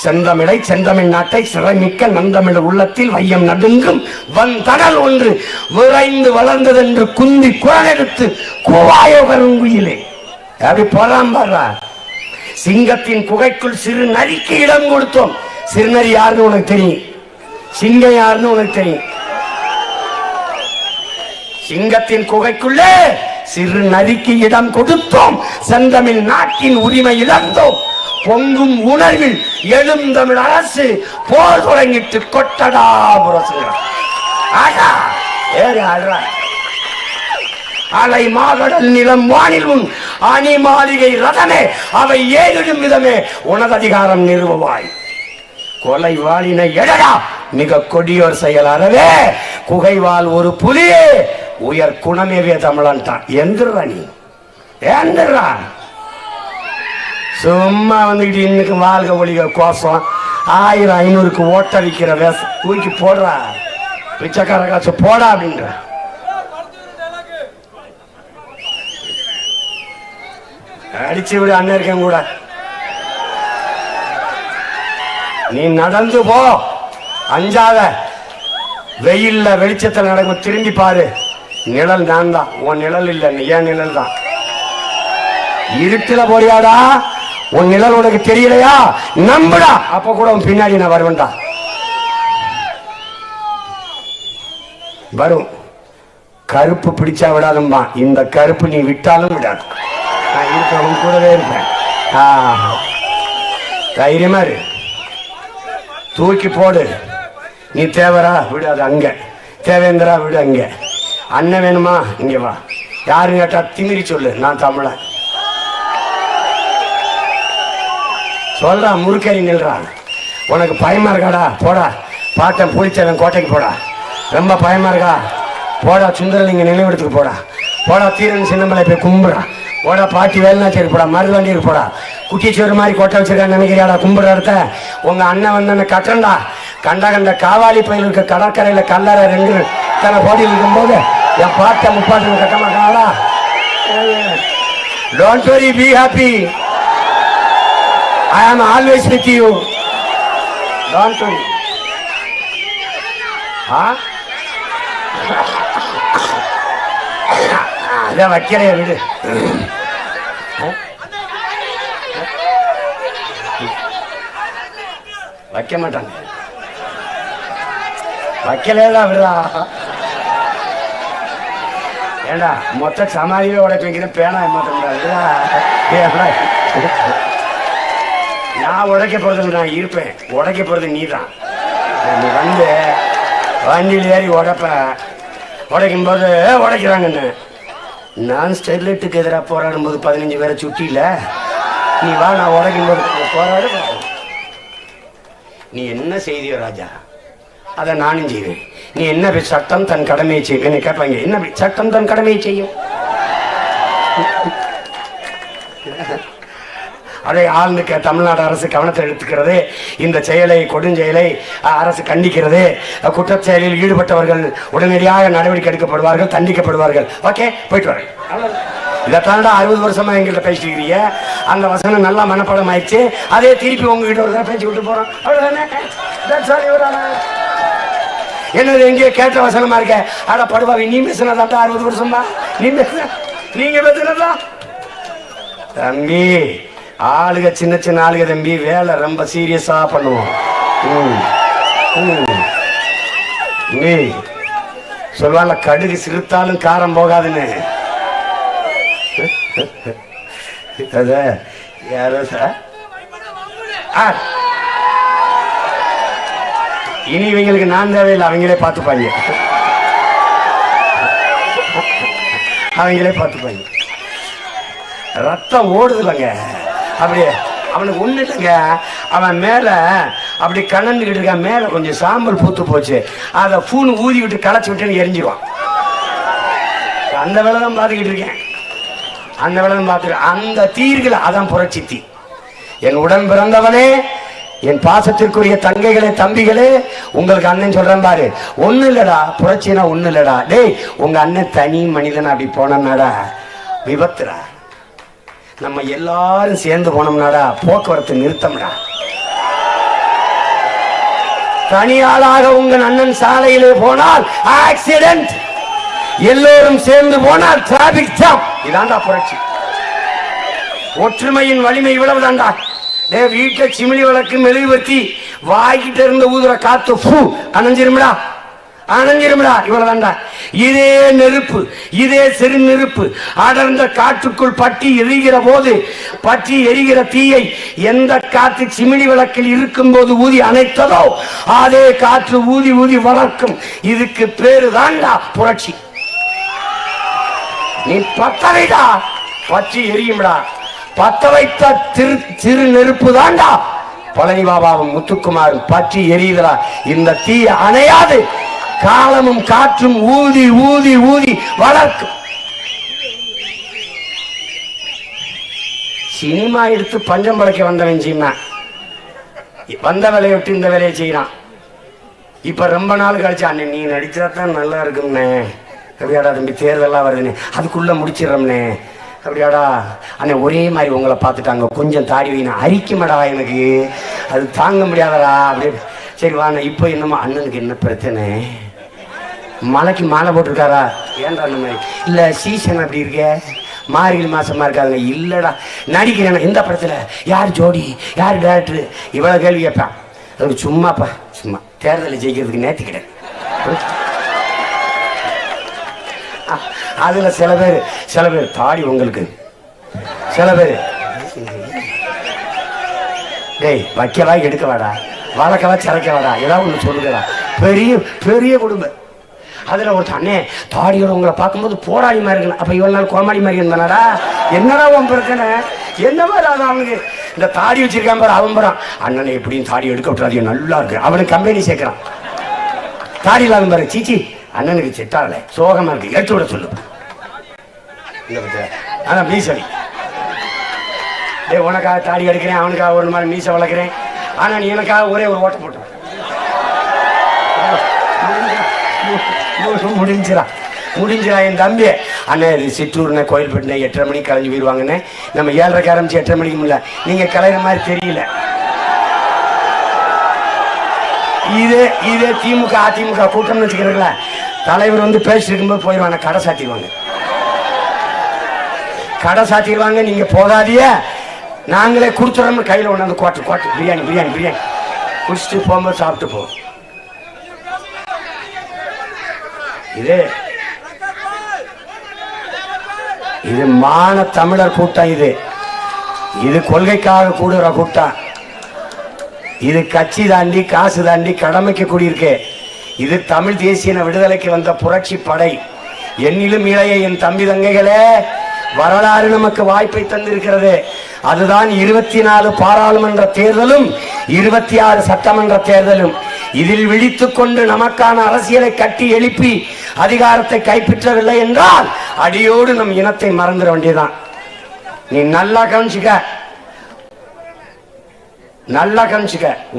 செந்தமிழை செந்தமிழ் நாட்டை சிறைமிக்க நந்தமிழ் உள்ளத்தில் வையம் நடுங்கும் வந்தனல் ஒன்று விரைந்து வளர்ந்ததென்று குந்தி குரலெடுத்து கூவாயோ கருங்குயிலே. அப்படி போலாம் பாரா. சிங்கத்தின் குகைக்குள் சிறு நரிக்கு இடம் கொடுத்தோம். சிறுநரி யாருன்னு உனக்கு தெரியும், சிங்கம் யாருன்னு உனக்கு தெரியும். சிங்கத்தின் குகைக்குள்ளே சிறு நரிக்கு இடம் கொடுத்தோம். செந்தமிழ் நாட்டின் உரிமை இழந்தோம். பொங்கும் உணர்வில் எழும் தமிழ் அரசு போர் தொடங்கிட்டு கொட்டடா புரசுகிறார். அலை மாகடல் நிலம் வானில் உன் அணி மாளிகை ரதமே அவை ஏறிடும் விதமே உனது அதிகாரம் நிறுவுவாய். கொலை வாளினை எழடா மிக கொடியோர் செயல் அறவே குகைவால் ஒரு புலியே உயர் குணமேவே தமிழன்ட்டான். எந்திரா நீ ஏந்திரா. சும்மா வந்துக்கிட்டு இன்னைக்கு வாழ்க ஒளிக கோஷம் 1000-500க்கு ஓட்டடிக்கிற வேச தூக்கி போடுறா. பிச்சைக்கார காசு போடா அப்படின்ற. அடிச்சு விடு அண்ணன் இருக்கேன் கூட. நீ நடந்து போ, அஞ்சாத. வெயில்ல வெளிச்சத்தில் நடக்கும், திரும்பி பாரு. நிழல் நான் தான், உன் நிழல் இல்ல, ஏன் நிழல் தான். இருட்டுல போறியாடா, உன் நிழல் உனக்கு தெரியலையா? நம்புடா, அப்ப கூட உன் பின்னாடி நான் வருவேன்டா. வரும். கருப்பு பிடிச்சா விடாதும்பா, இந்த கருப்பு நீ விட்டாலும் விடாது. நான் இருக்கிறவங்க கூடவே இருப்பேன். தைரியமா இரு, தூக்கி போடு. நீ தேவரா விடாது, அங்க தேவேந்திரா விடு, அங்க அண்ணன் வேணுமா இங்க வா. யாரும் கேட்டா திமிரி சொல்லு, நான் தமிழன் சொல்றா. முறுக்கறி நில்றான். உனக்கு பயமா இருக்காடா, போடா. பாட்டன் புளிச்சவன் கோட்டைக்கு போடா. ரொம்ப பயமா இருக்கா, போடா. சுந்தரலிங்க நினைவிடத்துக்கு போடா. போடா தீரன் சின்னமலை போய் கும்பிடா. போடா பாட்டி வேலுநாச்சியர் போடா, மருதுவண்டியர் போடா. குட்டிச்சோறு மாதிரி கொட்டை வச்சிருக்கான்னு நினைக்கிறியாடா? கும்பிடுற இடத்த உங்க அண்ணன் வந்து கட்டுறா. கண்ட காவாலி பயில் இருக்க கடற்கரையில கல்லறை 2 தலை போட்டியில் இருக்கும் போது என் பாட்டை முப்பாட்டு கட்ட மாட்டாங்களா? Don't worry, be happy. I am always with you. Don't worry. அதான் வைக்கிறே விடு. வைக்க மாட்டாங்க, வைக்கலேதான் விடுறா. ஏண்டா மொத்த சமாதியே உடைக்க வைக்கிற பேனா மாட்டா. நான் உடைக்க போறது நான் இருப்பேன், உடைக்க போறது நீ தான். நீ வந்து வண்டியில் ஏறி உடைக்கும் போது உடைக்கிறாங்கன்னு நான் ஸ்டெர்லைட்டுக்கு எதிராக போராடும் போது 15 பேரை சுட்டியில நீ வா, நான் உடைக்கும் போது போராடு. நீ என்ன செய்தியோ ராஜா, அதை நானும் செய்வேன். நீ என்ன சட்டம் தன் கடமையை செய்வேன் கேட்பாங்க. என்ன சட்டம் தன் கடமையை செய்யும்? அதை ஆழ்ந்துக்க தமிழ்நாடு அரசு கவனத்தில் எடுத்துக்கிறது. இந்த செயலை, கொடுஞ்செயலை அரசு கண்டிக்கிறது. குற்றச் செயலில் ஈடுபட்டவர்கள் உடனடியாக நடவடிக்கை எடுக்கப்படுவார்கள், தண்டிக்கப்படுவார்கள். ஓகே, போயிட்டு வரேன். இதைத்தாண்டா 60 வருஷமா எங்கள்கிட்ட பேசிட்டு இருக்கிறீங்க. அந்த வசனம் நல்லா மனப்பாடம் ஆயிடுச்சு. அதே திருப்பி உங்ககிட்ட ஒரு தடவை பேச்சு விட்டு போறோம், அவ்வளவுதானே. என்னது எங்கேயோ கேட்ட வசனமா இருக்க? ஆனா படுவாவி, நீ பேசுனதாண்டா 60 வருஷமா நீ பேசுன, நீங்க பேசுனதா தம்பி. ஆளுக சின்ன சின்ன ஆளுக தம்பி, வேலை ரொம்ப சீரியஸா பண்ணுவோம். சொல்வாங்க கடுகு சிறுத்தாலும் காரம் போகாதுன்னு. யாரோ இனி இவங்களுக்கு நான் தேவையில்லை, அவங்களே பார்த்துப்பாங்க, அவங்களே பார்த்துப்பாங்க. ரத்தம் ஓடுதுலங்க அப்படியே. அவனுக்கு ஒண்ணு இல்லைங்க, அவன் மேல அப்படி கண்ணந்துக்கிட்டு இருக்கான். மேல கொஞ்சம் சாம்பல் பூத்து போச்சு, அதை பூனு ஊதி விட்டு களைச்சி விட்டுன்னு எரிஞ்சிருவான். அந்த வேலை தான் பார்த்துக்கிட்டு இருக்கேன், அந்த வேலை தான் பார்த்துருக்கேன். அந்த தீர்களை அதான் புரட்சி தீ. என் உடன் பிறந்தவனே, என் பாசத்திற்குரிய தங்கைகளே, தம்பிகளே, உங்களுக்கு அண்ணன் சொல்றேன் பாரு. ஒண்ணு இல்லடா புரட்சினா, ஒண்ணு இல்லடா. டேய், உங்க அண்ணன் தனி மனிதன் அப்படி போனோம்னாடா விபத்துடா. நம்ம எல்லாரும் சேர்ந்து போனோம்னாடா போக்குவரத்து நிறுத்தம்டா. தனியாளாக உங்க அண்ணன் சாலையிலே போனால் ஆக்சிடென்ட், எல்லோரும் சேர்ந்து போனால் டிராபிக் ஜாம். இதாண்டா புரட்சி. ஒற்றுமையின் வலிமை இவ்வளவு தாண்டா. வீட்டை சிமிழி விளக்கு மெழுகுவர்த்தி வாய்கிட்ட இருந்த ஊதுற காத்து அணைஞ்சிருமிடா, அணைஞ்சிருமிடா. இவ்வளவுதாண்டா. இதே நெருப்பு, இதே சிறு நெருப்பு அடர்ந்த காற்றுக்குள் பற்றி எரிகிற போது, பற்றி எரிகிற தீயை எந்த காற்று சிமிழி விளக்கில் இருக்கும் போது ஊதி அணைத்ததோ அதே காற்று ஊதி ஊதி வளர்க்கும். இதுக்கு பேரு தாண்டா புரட்சி. நீ பத்தவைடா, பற்றி எரியும்டா. பத்த வைத்த சிறு நெருப்பு தாண்டா பழனி பாபாவும் முத்துக்குமாரும் பற்றி எரியுதா. இந்த தீ அணையாது, காலமும் காற்றும் ஊதி ஊதி ஊதி வளர்க்கும். சினிமா எடுத்து பஞ்சம் பழைக்க வந்தவன் சீனா, வந்த வேலையை விட்டு இந்த வேலையை செய்யறான். இப்ப ரொம்ப நாள் கழிச்சு, அண்ணன் நீ நடிச்சாதான் நல்லா இருக்கும்னே, அப்படியாடா தம்பி தேர்தெல்லாம் வருதுன்னு அதுக்குள்ள முடிச்சிடறோம்னே, அப்படியாடா அண்ணே ஒரே மாதிரி உங்களை பார்த்துட்டாங்க, கொஞ்சம் தாடி வைனா அரிக்குமடா, எனக்கு அது தாங்க முடியாதடா அப்படி. சரி வாண்ணா, இப்போ என்னமோ அண்ணனுக்கு என்ன பிரச்சனை, மலைக்கு மாலை போட்டிருக்காரா? ஏன்டா அந்த மாதிரி இல்லை, சீசன் அப்படி இருக்க, மார்கழி மாசமா இருக்காதுங்க. இல்லடா நடிக்கிறேன், இந்த படத்துல யார் ஜோடி, யார் டேரக்டர், இவ்வளவு கேள்வி கேட்பான். அதுக்கு சும்மாப்பா, சும்மா தேர்தலை ஜெயிக்கிறதுக்கு நேர்த்தி கிடையாது. அதுல சில பேர் தாடி உங்களுக்கு, சில பேர் டேய் வைக்கவா எடுக்கவாடா, வளர்க்கவா சிறக்கவாடா, ஏதாவது ஒண்ணு சொல்லுங்கடா. பெரிய பெரிய குடும்பம். அதுல ஒரு அண்ணே தாடியோட உங்களை பார்க்கும்போது போராடி மாதிரி இருக்கணும், அப்ப இவ்வளவு நாள் கோமாடி மாதிரி இருந்தானடா. என்னடா உன் பிரச்சனை, என்ன மாதிரி அது அவனுக்கு இந்த தாடி வச்சிருக்கான் பாரு, அவன் போறான் அண்ணனை எப்படியும் தாடி எடுக்க விட்டுறாதீங்க நல்லா இருக்கு, அவனுக்கு கம்பெனி சேர்க்கிறான். தாடி இல்லாத பாரு, சீச்சி அண்ணனுக்கு செட்டாகல, சோகமா இருக்கு, எடுத்து விட சொல்லு. இந்த பத்தியா அதான் மீசடி. உனக்காக தாடி அடிக்கிறேன், அவனுக்காக ஒரு மாதிரி மீசை வளர்க்குறேன். ஆனா நீ எனக்காக ஒரே ஒரு ஓட்ட போட்டு முடிஞ்சிடா என் தம்பி. அண்ணே இது சிற்றூர்னே கோயில்பட்டினே 8:30 மணிக்கு கலைஞ்சு போயிடுவாங்கண்ணே. நம்ம 7:30 ஆரம்பிச்சு 8:30 மணிக்கு முடியல. நீங்க கலையிற மாதிரி தெரியல. இதே திமுக அதிமுக கூட்டம்னு வச்சுக்கிறீங்களா, தலைவர் வந்து பேசிட்டு இருக்கும்போது போயிடுவாங்க, கடை சாத்திடுவாங்க. நீங்க போகாதிய நாங்களே கொடுத்துறோம்னு கையில ஒண்ணு கோட்டு பிரியாணி குடிச்சிட்டு போகும்போது சாப்பிட்டு போவோம். இது மான தமிழர் கூட்டம். இது கொள்கைக்காக கூடுற கூட்டம். இது கட்சி தாண்டி காசு தாண்டி கடமைக்கு கூடியிருக்கு. இது தமிழ் தேசிய விடுதலைக்கு வந்த புரட்சி படை. என்னிலும் இளைய என் தம்பி தங்கைகளே, வரலாறு நமக்கு வாய்ப்பை தந்திருக்கிறது. அதுதான் 24 பாராளுமன்ற தேர்தலும் 26 சட்டமன்ற தேர்தலும். இதில் விழித்துக் கொண்டு நமக்கான அரசியலை கட்டி எழுப்பி அதிகாரத்தை கைப்பற்றவில்லை என்றால் அடியோடு நம் இனத்தை மறந்துட வேண்டியதான். நீ நல்லா கவனிச்சுக்க.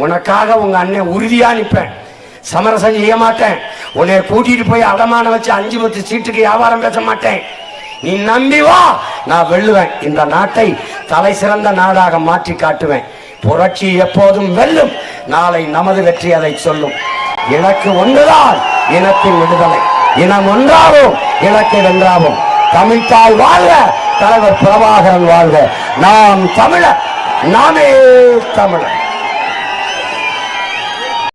உனக்காக உங்க அண்ணன் உறுதியா நிற்பேன், சமரசம் செய்ய மாட்டேன். உன்னை கூட்டிட்டு போய் அடமான வச்சு 5-10 சீட்டுக்கு வியாபாரம் பேச மாட்டேன். நீ நம்பி வா, நான் வெல்லுவேன். இந்த நாட்டை தலை சிறந்த நாடாக மாற்றி காட்டுவேன். புரட்சி எப்போதும் வெல்லும். நாளை நமது வெற்றி அதை சொல்லும். எனக்கு ஒன்றுதான் இனத்தின் விடுதலை. இனம் ஒன்றாகும், இலக்கை வென்றாகும். தமிழ்தாய் வாழ்க, தலைவர் பிரபாகரன் வாழ்க. நாம் தமிழர், நாமே தமிழர்.